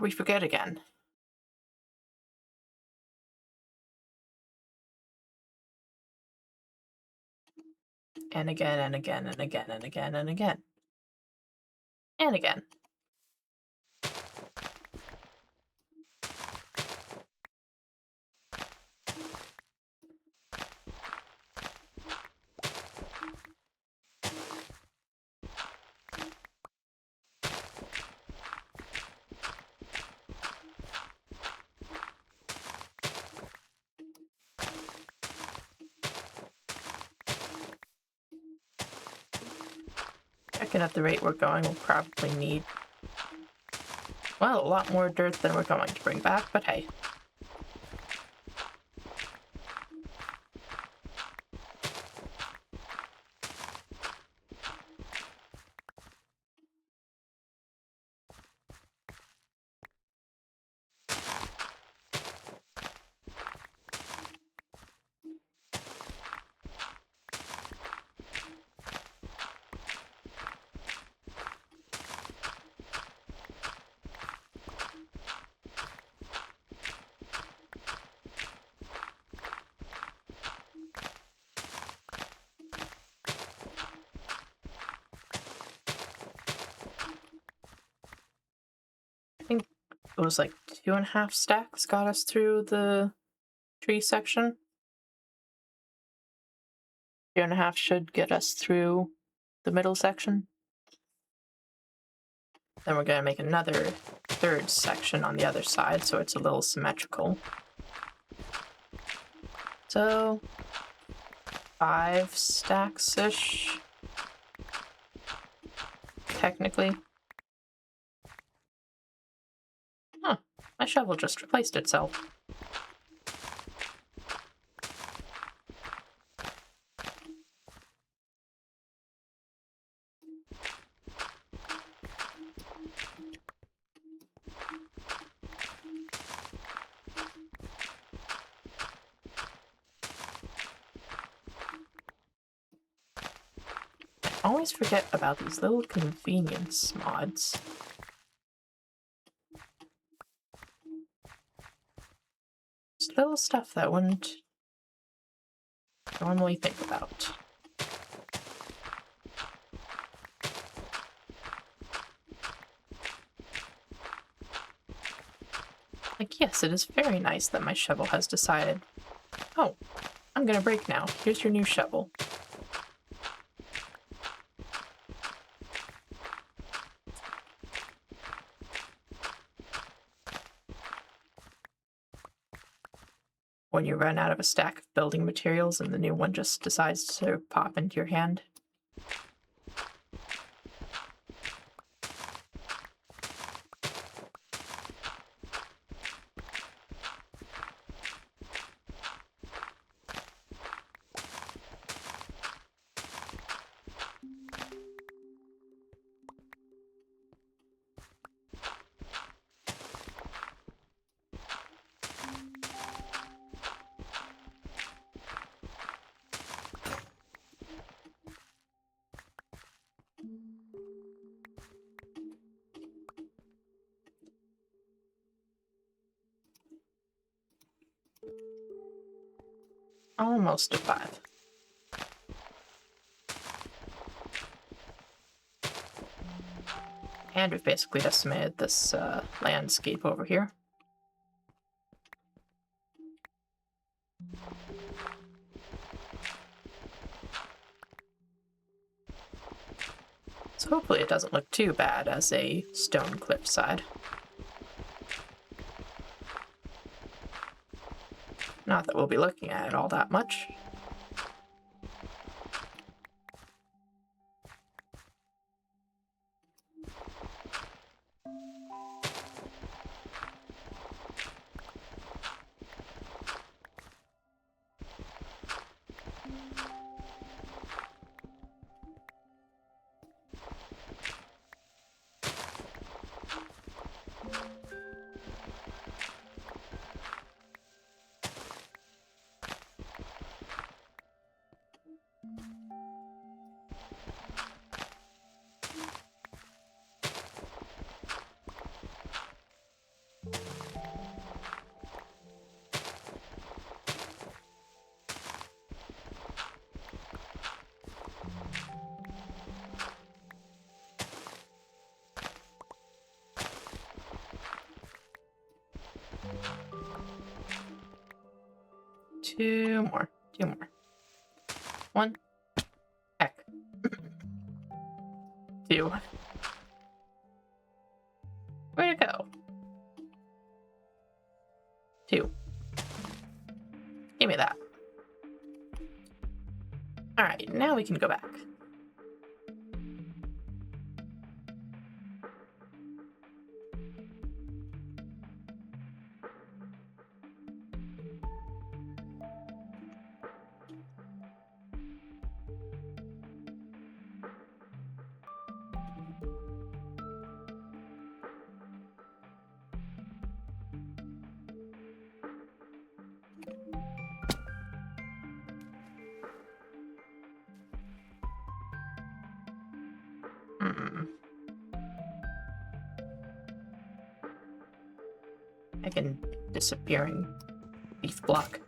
We forget again. And again, and again, and again, and again, and again. And again. reckon at the rate we're going, we'll probably need, well, a lot more dirt than we're going to bring back, but hey. I think it was like 2.5 stacks got us through the tree section. 2.5 should get us through the middle section. Then we're gonna make another 3rd section on the other side, so it's a little symmetrical. So 5 stacks-ish, technically. Huh, my shovel just replaced itself. I always forget about these little convenience mods. Just little stuff that I wouldn't normally think about. Like, yes, it is very nice that my shovel has decided, oh, I'm gonna break now. Here's your new shovel. When you run out of a stack of building materials and the new one just decides to pop into your hand. Almost a 5. And we've basically decimated this landscape over here. So hopefully it doesn't look too bad as a stone cliffside. Not that we'll be looking at it all that much. Two more. 1. Heck. 2. Where'd it go? 2. Give me that. Alright, now we can go back. Like a disappearing leaf block.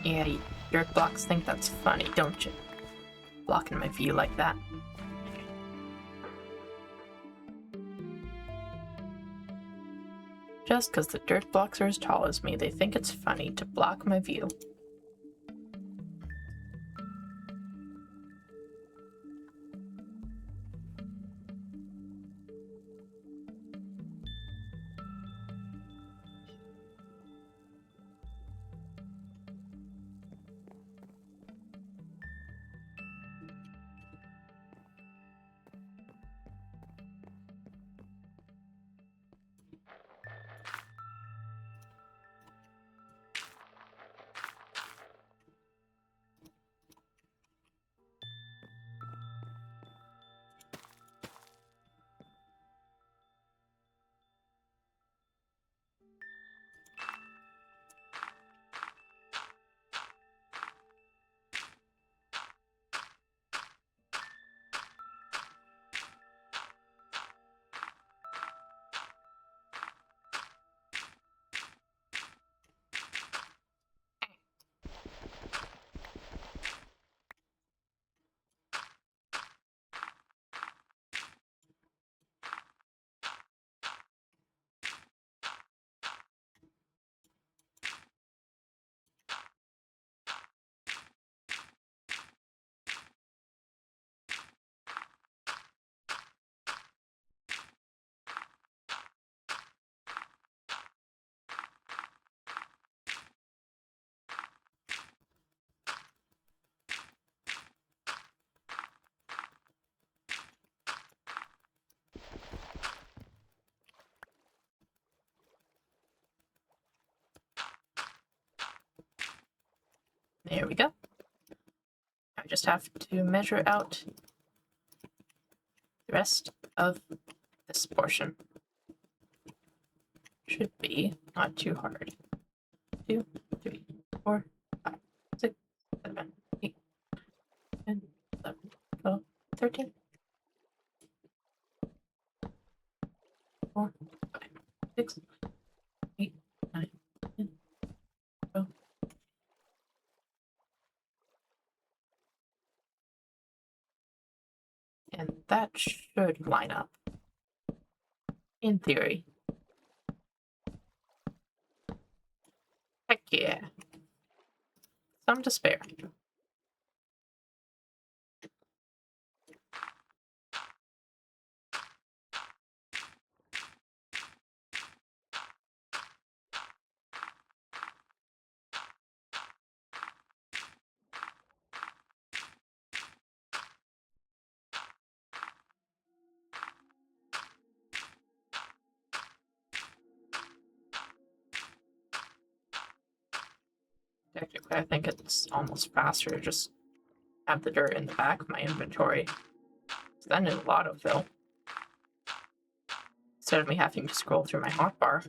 Yeah, you dirt blocks think that's funny, don't you? Blocking my view like that. Just because the dirt blocks are as tall as me, they think it's funny to block my view. There we go. I just have to measure out the rest of this portion. Should be not too hard. 2, 3, 4, 5, 6, 7, 8, 10, 11, 12, 13. 4, 5, 6, 8, 9, 10, 12. And that should line up. In theory. Heck yeah. Some to spare. Technically, I think it's almost faster to just have the dirt in the back of my inventory. So then it's a lot of fill. Instead of me having to scroll through my hotbar.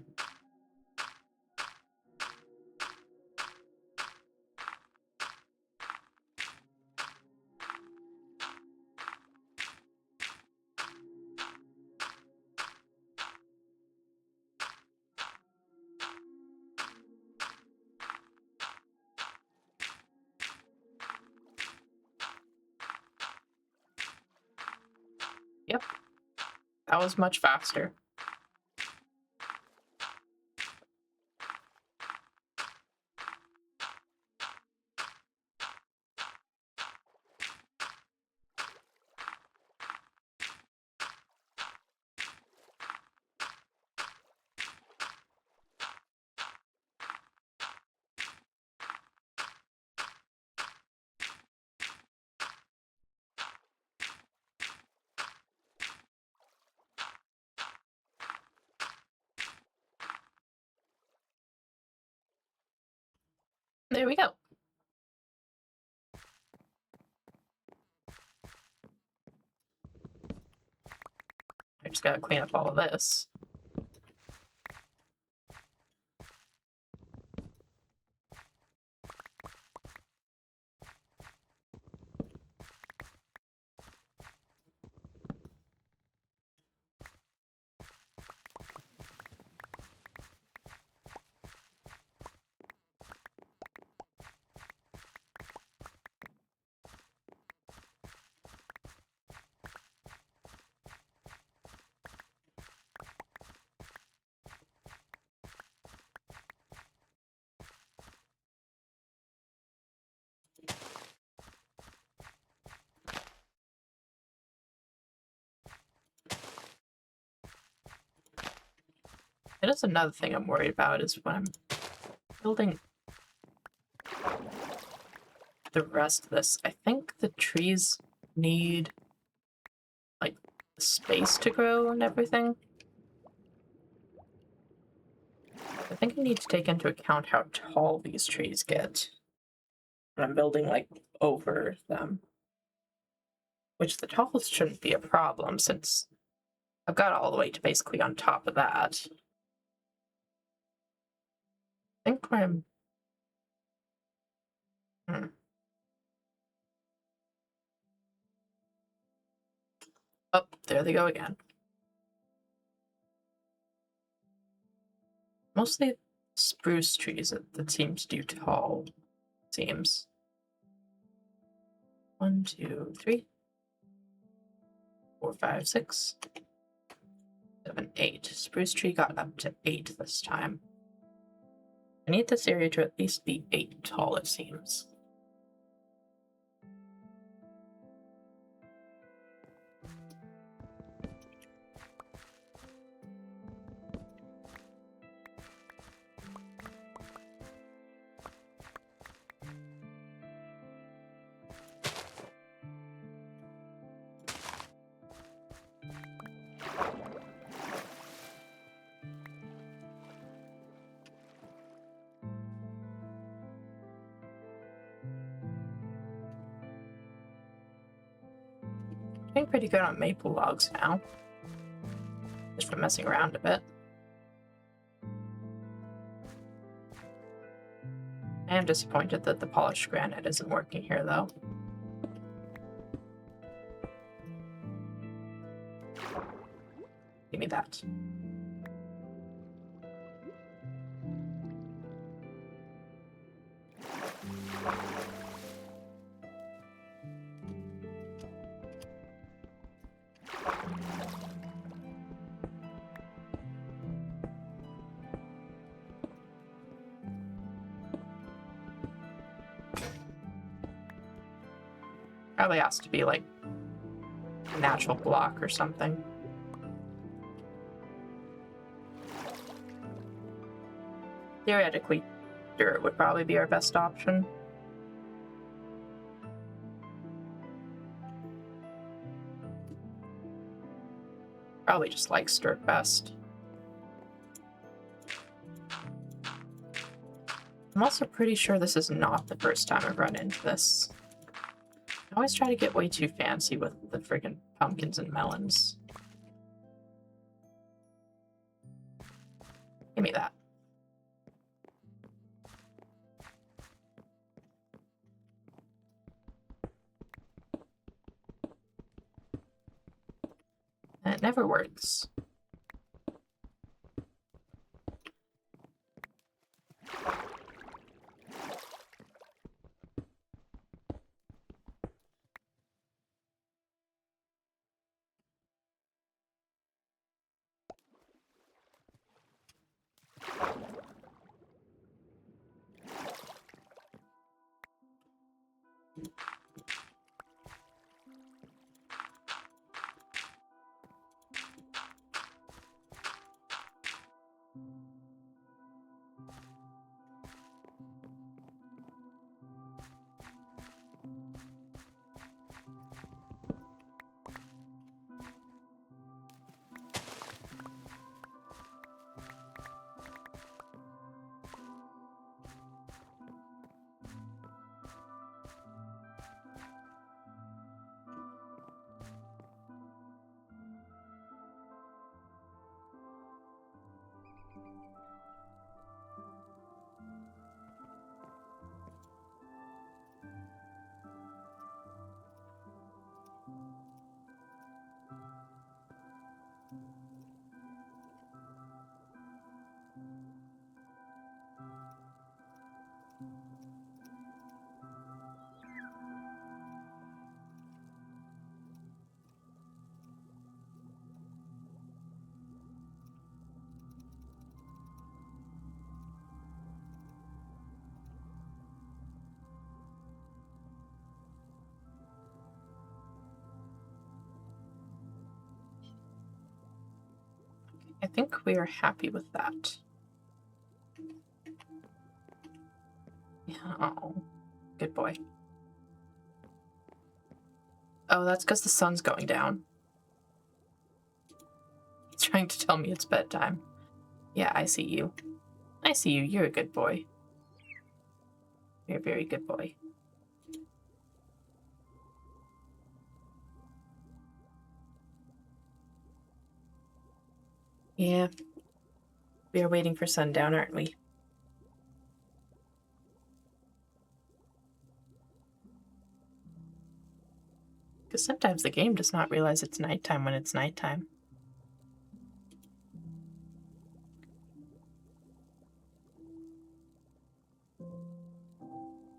Yep. That was much faster. There we go. I just gotta clean up all of this. It is another thing I'm worried about is when I'm building the rest of this. I think the trees need like space to grow and everything. I think I need to take into account how tall these trees get when I'm building like over them. Which the tallest shouldn't be a problem since I've got all the way to basically on top of that. I think I'm... Oh, there they go again. Mostly spruce trees that seem to do tall, seems. 1, 2, 3, 4, 5, 6, 7, 8. Spruce tree got up to 8 this time. I need this area to at least be 8 tall, it seems. Doing pretty good on maple logs now. Just from messing around a bit. I am disappointed that the polished granite isn't working here, though. Give me that. Probably has to be like a natural block or something. Theoretically, dirt would probably be our best option. Probably just likes dirt best. I'm also pretty sure this is not the first time I've run into this. I always try to get way too fancy with the friggin' pumpkins and melons. Give me that. And it never works. I think we are happy with that. Yeah, oh, good boy. Oh, that's because the sun's going down. He's trying to tell me it's bedtime. Yeah, I see you. I see you. You're a good boy. You're a very good boy. Yeah. We are waiting for sundown, aren't we? Because sometimes the game does not realize it's nighttime when it's nighttime.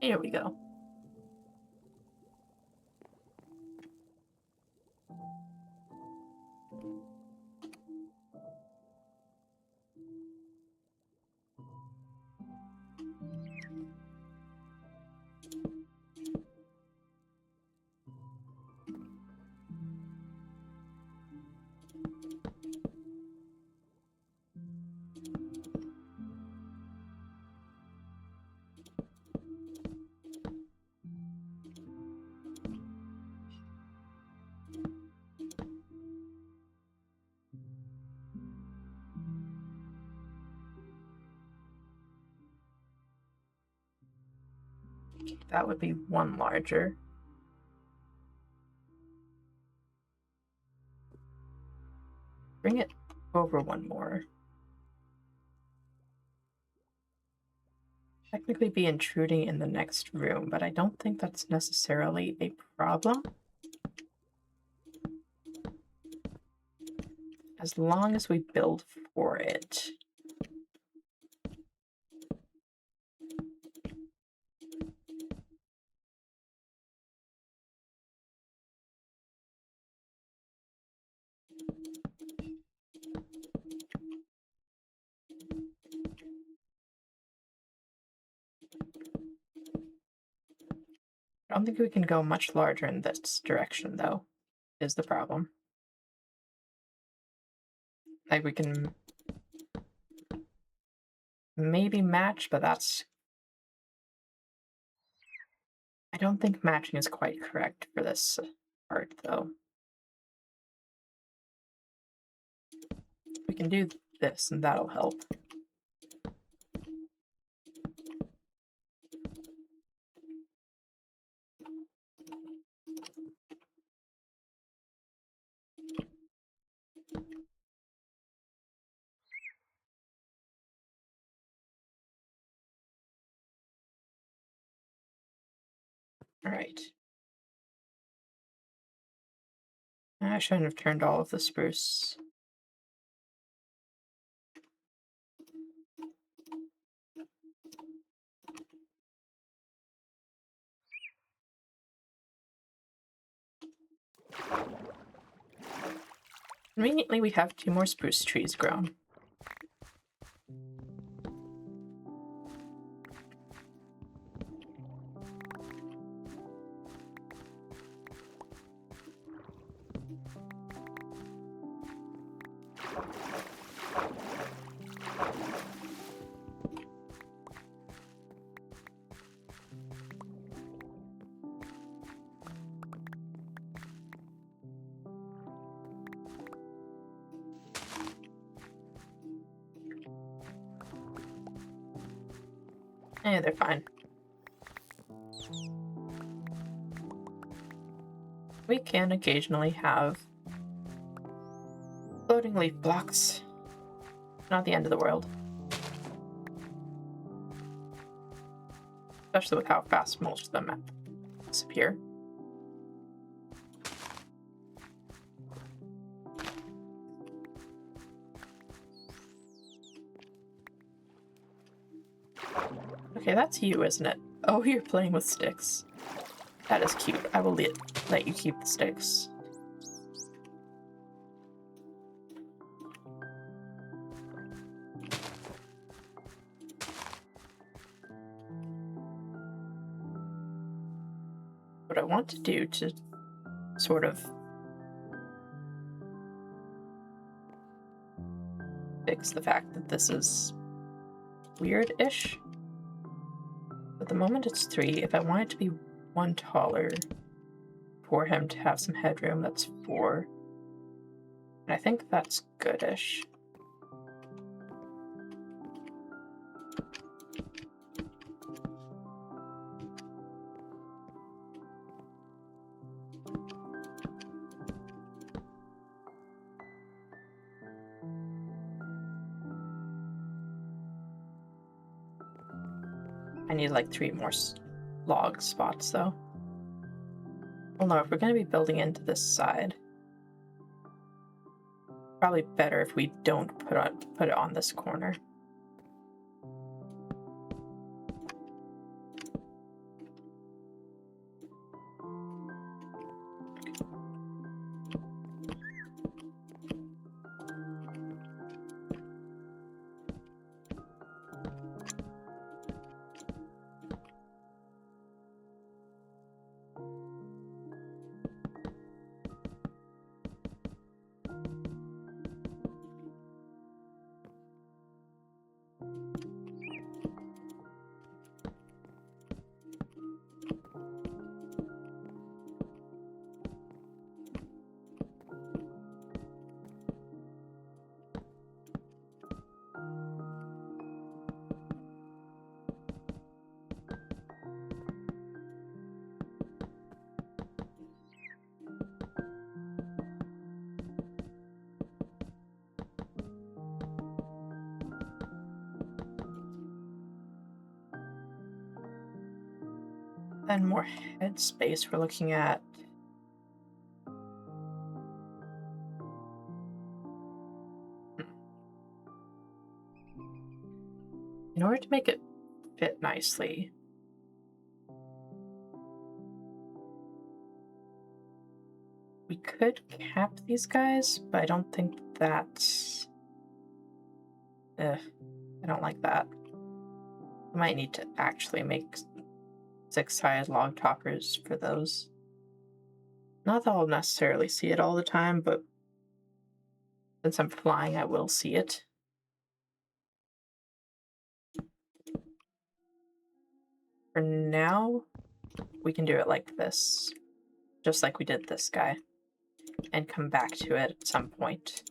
Here we go. That would be one larger. Bring it over one more. Technically be intruding in the next room, but I don't think that's necessarily a problem. As long as we build for it. I don't think we can go much larger in this direction, though, is the problem. Like, we can maybe match, but that's... I don't think matching is quite correct for this part, though. We can do this, and that'll help. All right. I shouldn't have turned all of the spruce. Conveniently, we have 2 more spruce trees grown. Yeah, they're fine. We can occasionally have floating leaf blocks. Not the end of the world. Especially with how fast most of them disappear. Okay, that's you, isn't it? Oh, you're playing with sticks. That is cute. I will let you keep the sticks. What I want to do to sort of fix the fact that this is weird-ish. At the moment it's 3. If I want it to be 1 taller for him to have some headroom, that's 4. And I think that's goodish. I need like 3 more log spots though. Well, no, if we're going to be building into this side, probably better if we don't put it on this corner. And more headspace we're looking at. In order to make it fit nicely, we could cap these guys, but I don't think that's... I don't like that. I might need to actually make 6-sided log toppers for those. Not that I'll necessarily see it all the time, but since I'm flying, I will see it. For now, we can do it like this, just like we did this guy, and come back to it at some point.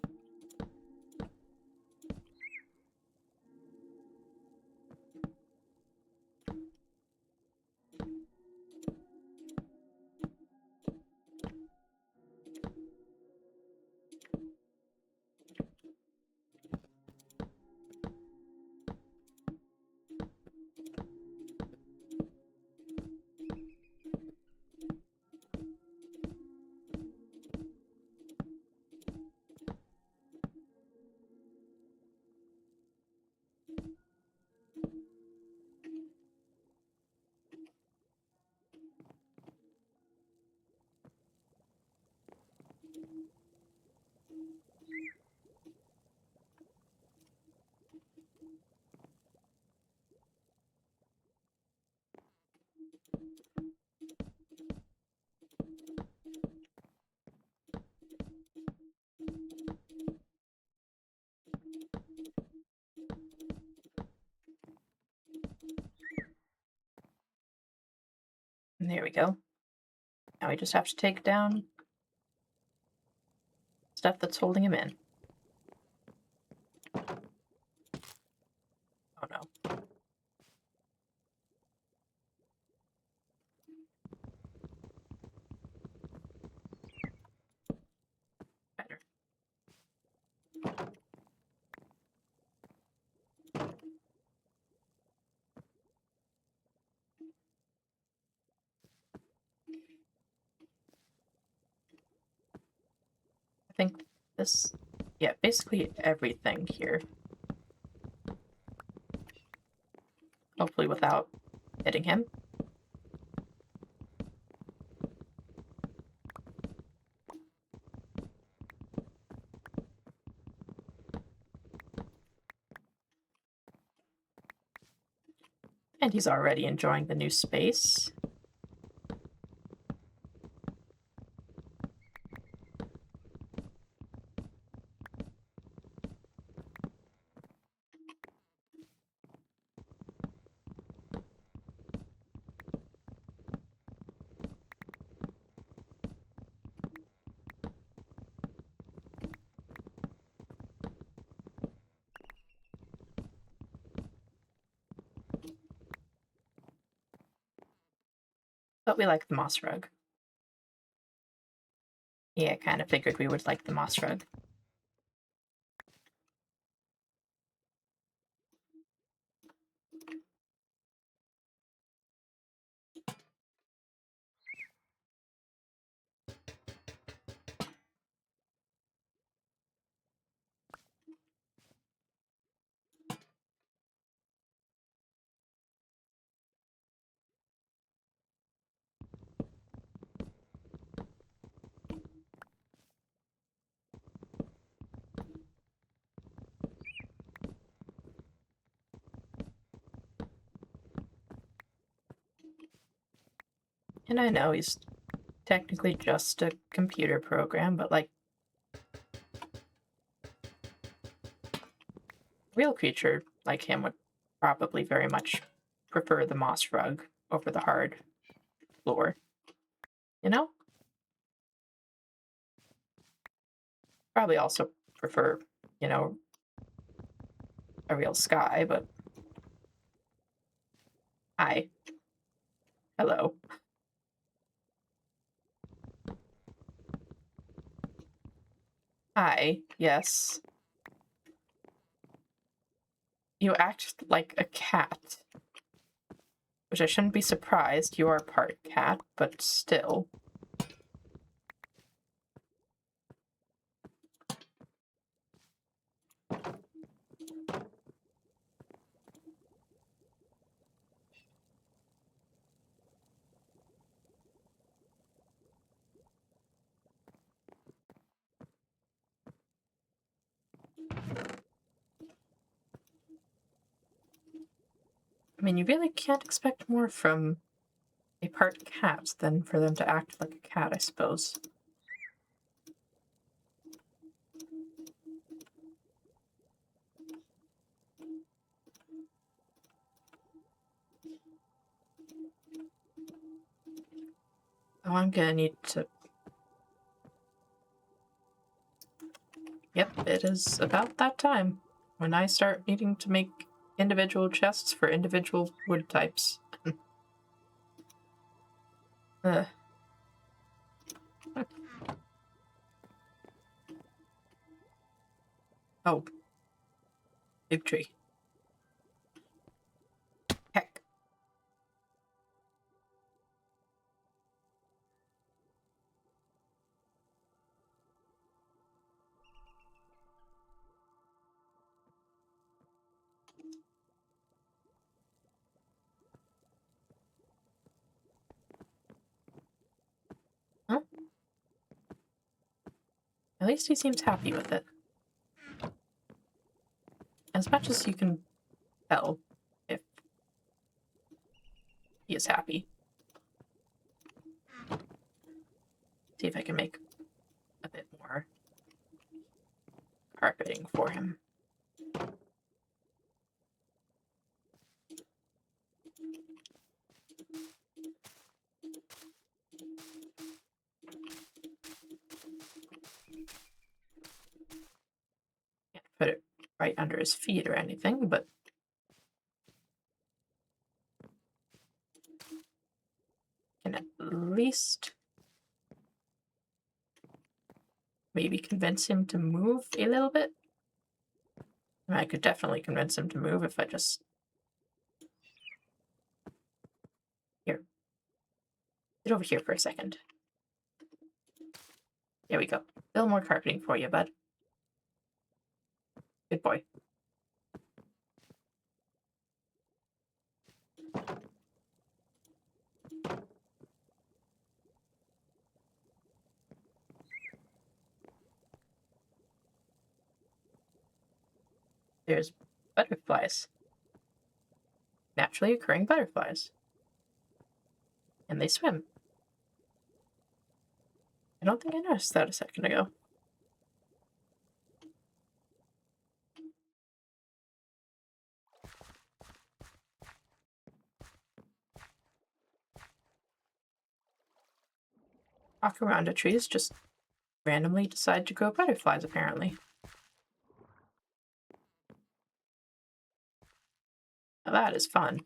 And there we go. Now we just have to take down stuff that's holding him in. Oh no. Better. I think this, yeah, basically everything here. Hopefully without hitting him. And he's already enjoying the new space. But we like the moss rug. Yeah, I kind of figured we would like the moss rug. And I know he's technically just a computer program, but like, real creature like him would probably very much prefer the moss rug over the hard floor. You know? Probably also prefer, you know, a real sky, but hi. Hello. Hi. Yes. You act like a cat. Which I shouldn't be surprised. You are part cat, but still. I mean, you really can't expect more from a part cat than for them to act like a cat, I suppose. Oh, I'm gonna need to... Yep, it is about that time when I start needing to make individual chests for individual wood types. Ugh. Oh. Big tree. Heck. Huh? At least he seems happy with it. As much as you can tell if he is happy. See if I can make a bit more carpeting for him. Can't put it right under his feet or anything, but can at least maybe convince him to move a little bit. I mean, I could definitely convince him to move if I just... Here. Get over here for a second. There we go. A little more carpeting for you, bud. Good boy. There's butterflies. Naturally occurring butterflies. And they swim. I don't think I noticed that a second ago. Around trees just randomly decide to grow butterflies, apparently. Now that is fun.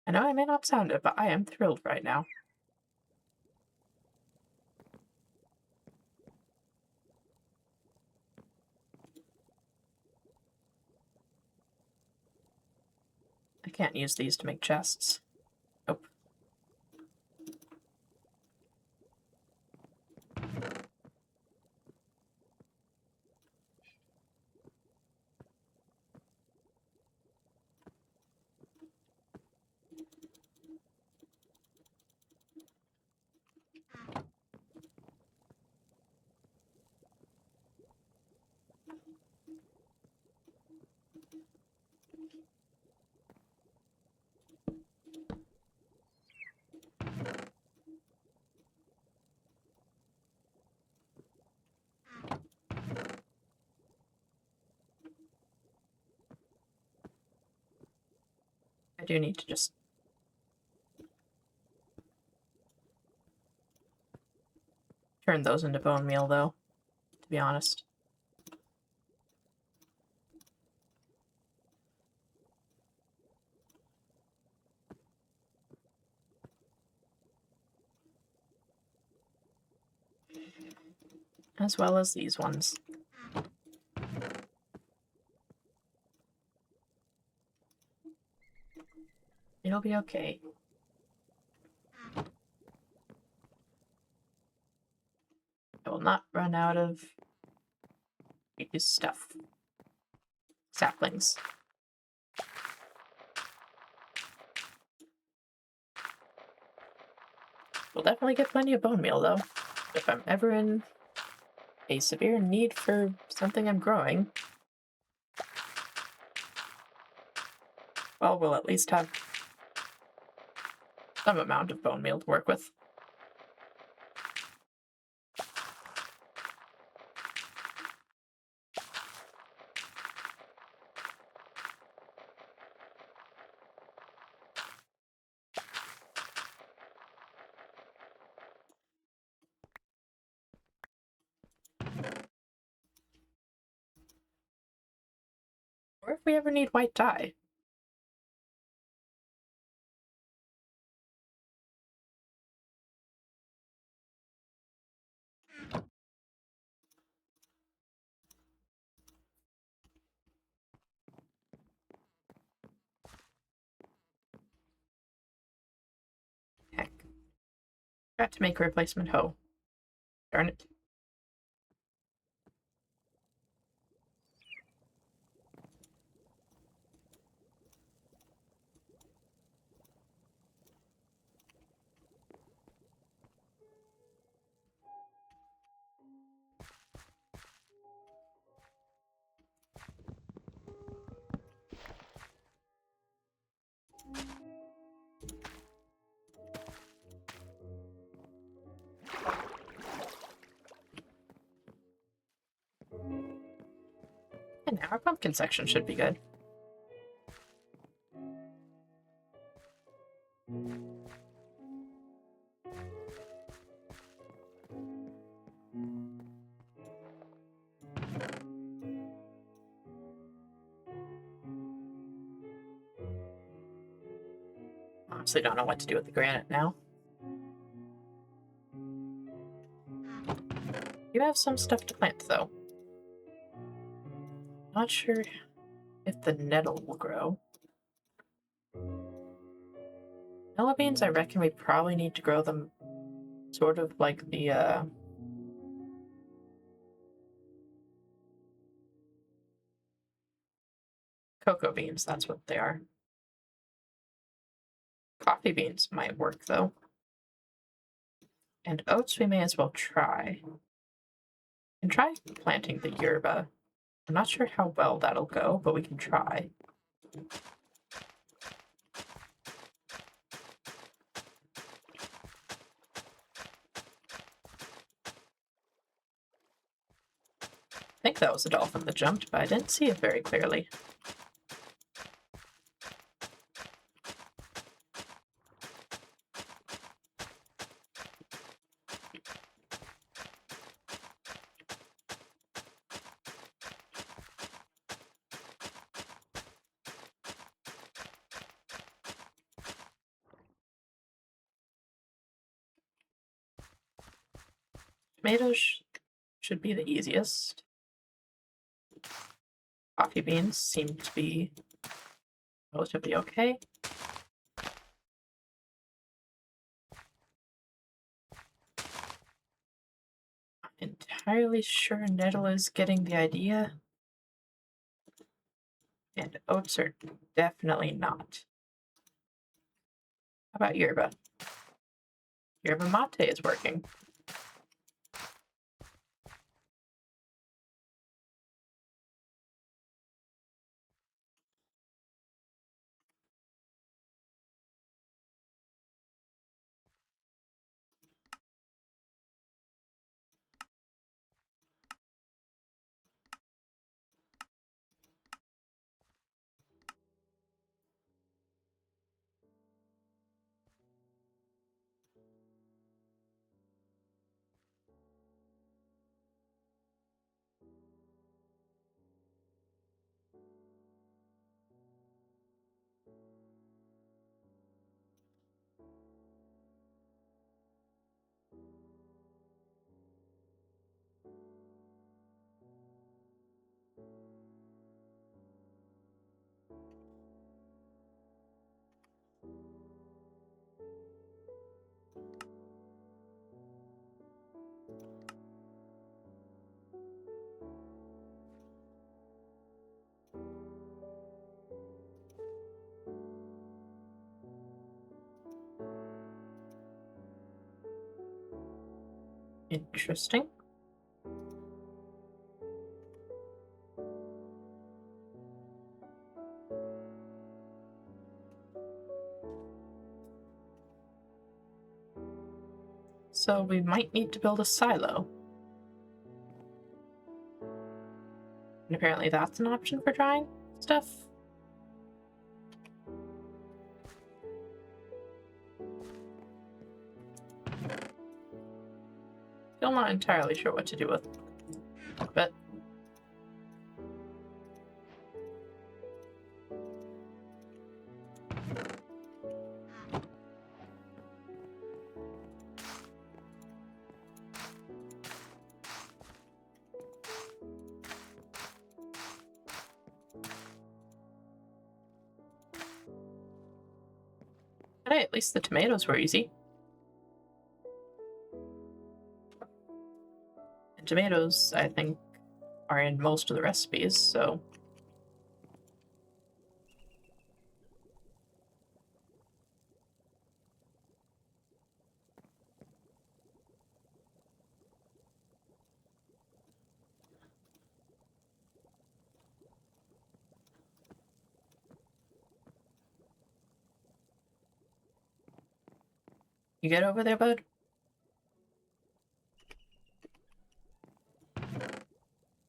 I know I may not sound it, but I am thrilled right now. I can't use these to make chests. Nope. I do need to just turn those into bone meal, though, to be honest. As well as these ones. It'll be okay. I will not run out of this stuff. Saplings. We'll definitely get plenty of bone meal, though. If I'm ever in a severe need for something I'm growing, well, we'll at least have some amount of bone meal to work with. Or if we ever need white dye. Heck. Got to make a replacement hoe. Darn it. And now our pumpkin section should be good. Honestly, don't know what to do with the granite now. You have some stuff to plant, though. Not sure if the nettle will grow. Vanilla beans, I reckon we probably need to grow them sort of like the, cocoa beans, that's what they are. Coffee beans might work, though. And oats we may as well try. And try planting the yerba. I'm not sure how well that'll go, but we can try. I think that was a dolphin that jumped, but I didn't see it very clearly. Tomatoes should be the easiest. Coffee beans seem to be relatively okay. I'm entirely sure Nettle is getting the idea. And oats are definitely not. How about yerba? Yerba mate is working. Interesting. So we might need to build a silo. And apparently that's an option for drying stuff. Still not entirely sure what to do with it, but hey, at least the tomatoes were easy. And tomatoes, I think, are in most of the recipes, so you get over there, bud?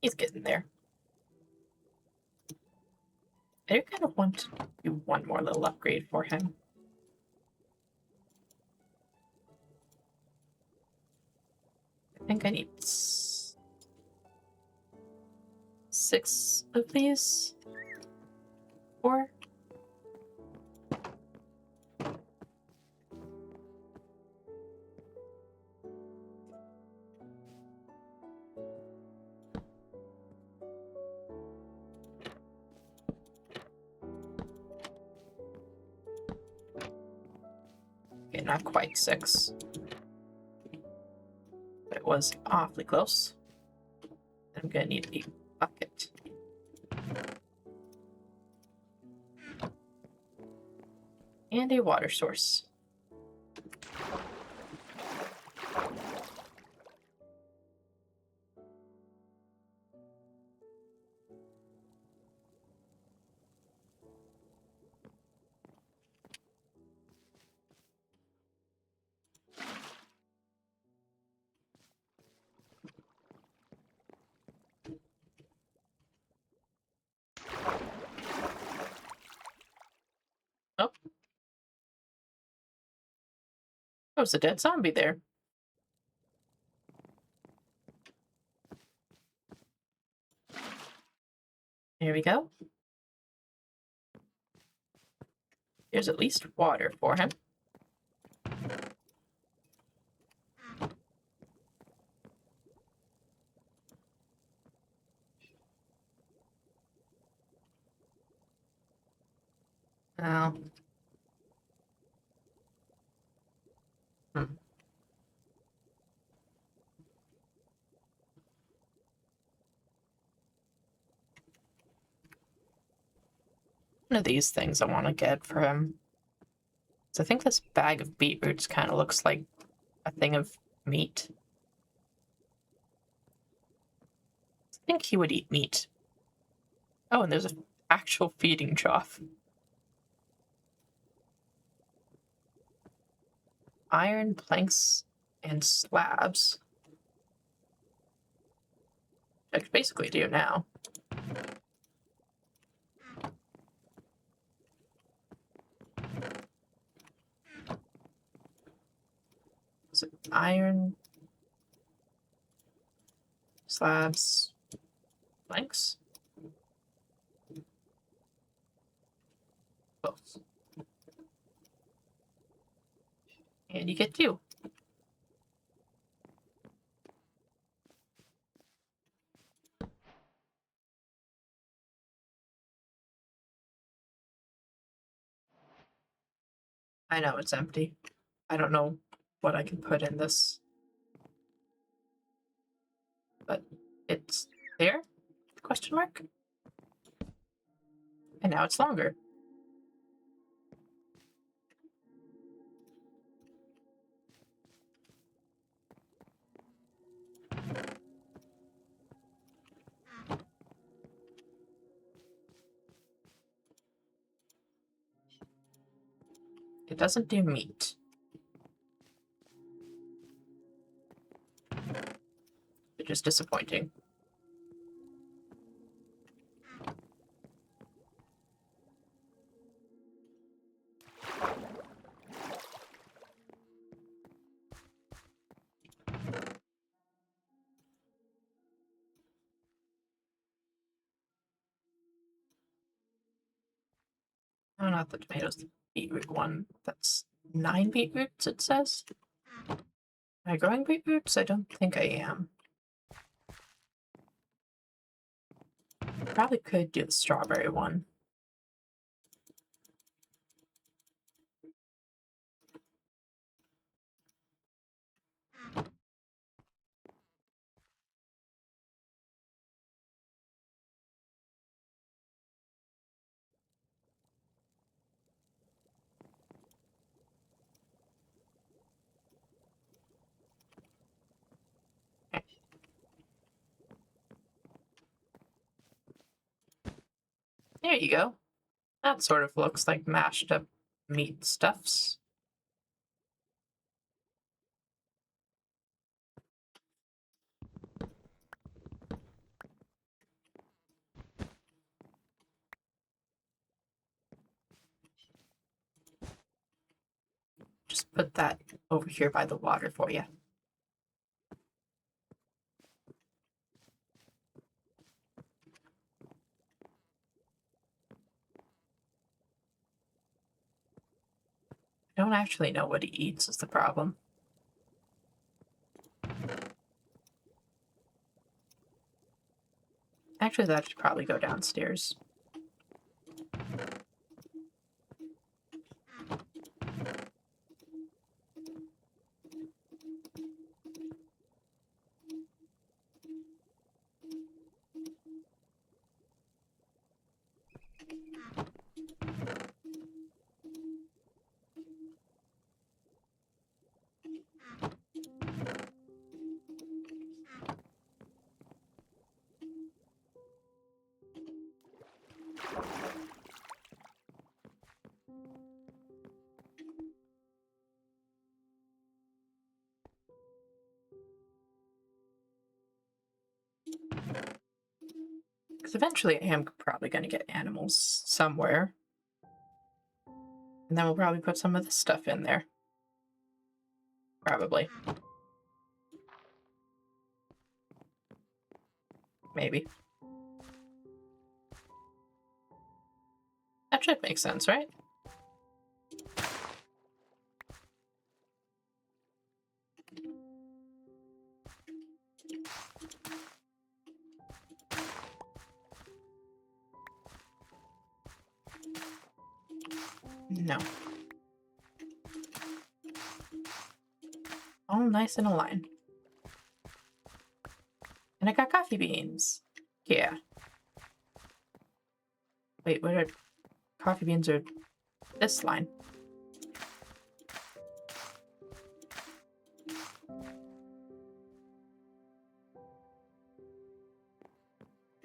He's getting there. I do kind of want to do one more little upgrade for him. I think I need 6 of these. 4. Okay, not quite 6. But it was awfully close. I'm gonna need a bucket. And a water source. Oh. There was a dead zombie there. Here we go. There's at least water for him. Oh. Hmm. One of these things I want to get for him. So I think this bag of beetroots kind of looks like a thing of meat. I think he would eat meat. Oh, and there's an actual feeding trough. Iron planks and slabs. I could basically do now. Is it iron slabs planks? Both. And you get 2. I know it's empty. I don't know what I can put in this. But it's there? Question mark? And now it's longer. It doesn't do meat. Which is disappointing. Oh, not the tomatoes, the beetroot one. That's 9 beetroots, it says. Am I growing beetroots? I don't think I am. Probably could do the strawberry one. Okay. There you go. That sort of looks like mashed up meat stuffs. Just put that over here by the water for you. I don't actually know what he eats is the problem. Actually, that should probably go downstairs. Because eventually I am probably going to get animals somewhere. And then we'll probably put some of this stuff in there. Probably. Maybe. That should make sense, right? No. All nice in a line. And I got coffee beans. Yeah. Wait, what are coffee beans are this line?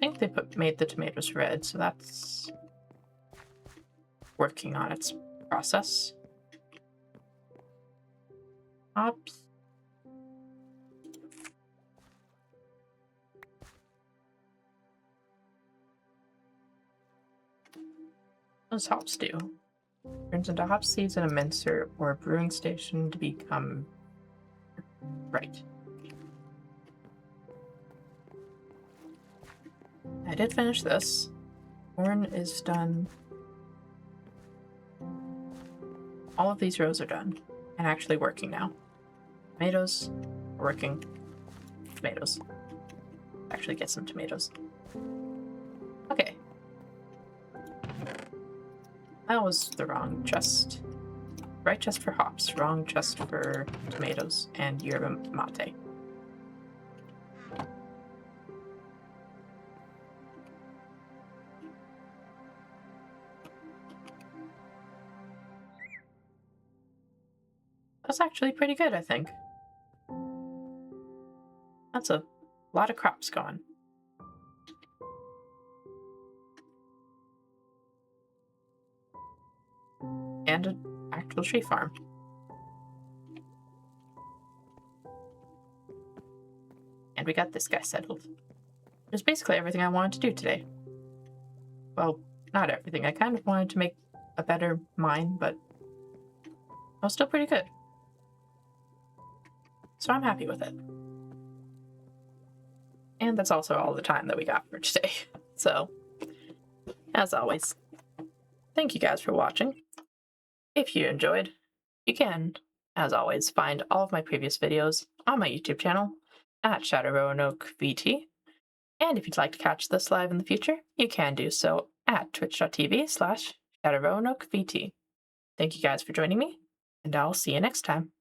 I think they made the tomatoes red, so that's working on its process. Hops. What does hops do? Turns into hop seeds in a mincer or a brewing station to become right. I did finish this. Corn is done. All of these rows are done and actually working now. Tomatoes are working. Tomatoes. Actually get some tomatoes. Okay. That was the wrong chest. Right chest for hops, wrong chest for tomatoes and yerba mate. That's actually pretty good, I think. That's a lot of crops going. And an actual tree farm. And we got this guy settled. It was basically everything I wanted to do today. Well, not everything. I kind of wanted to make a better mine, but I was still pretty good. So I'm happy with it. And that's also all the time that we got for today. So, as always, thank you guys for watching. If you enjoyed, you can, as always, find all of my previous videos on my YouTube channel at Roanoke VT. And if you'd like to catch this live in the future, you can do so at twitch.tv/Roanoke VT. Thank you guys for joining me, and I'll see you next time.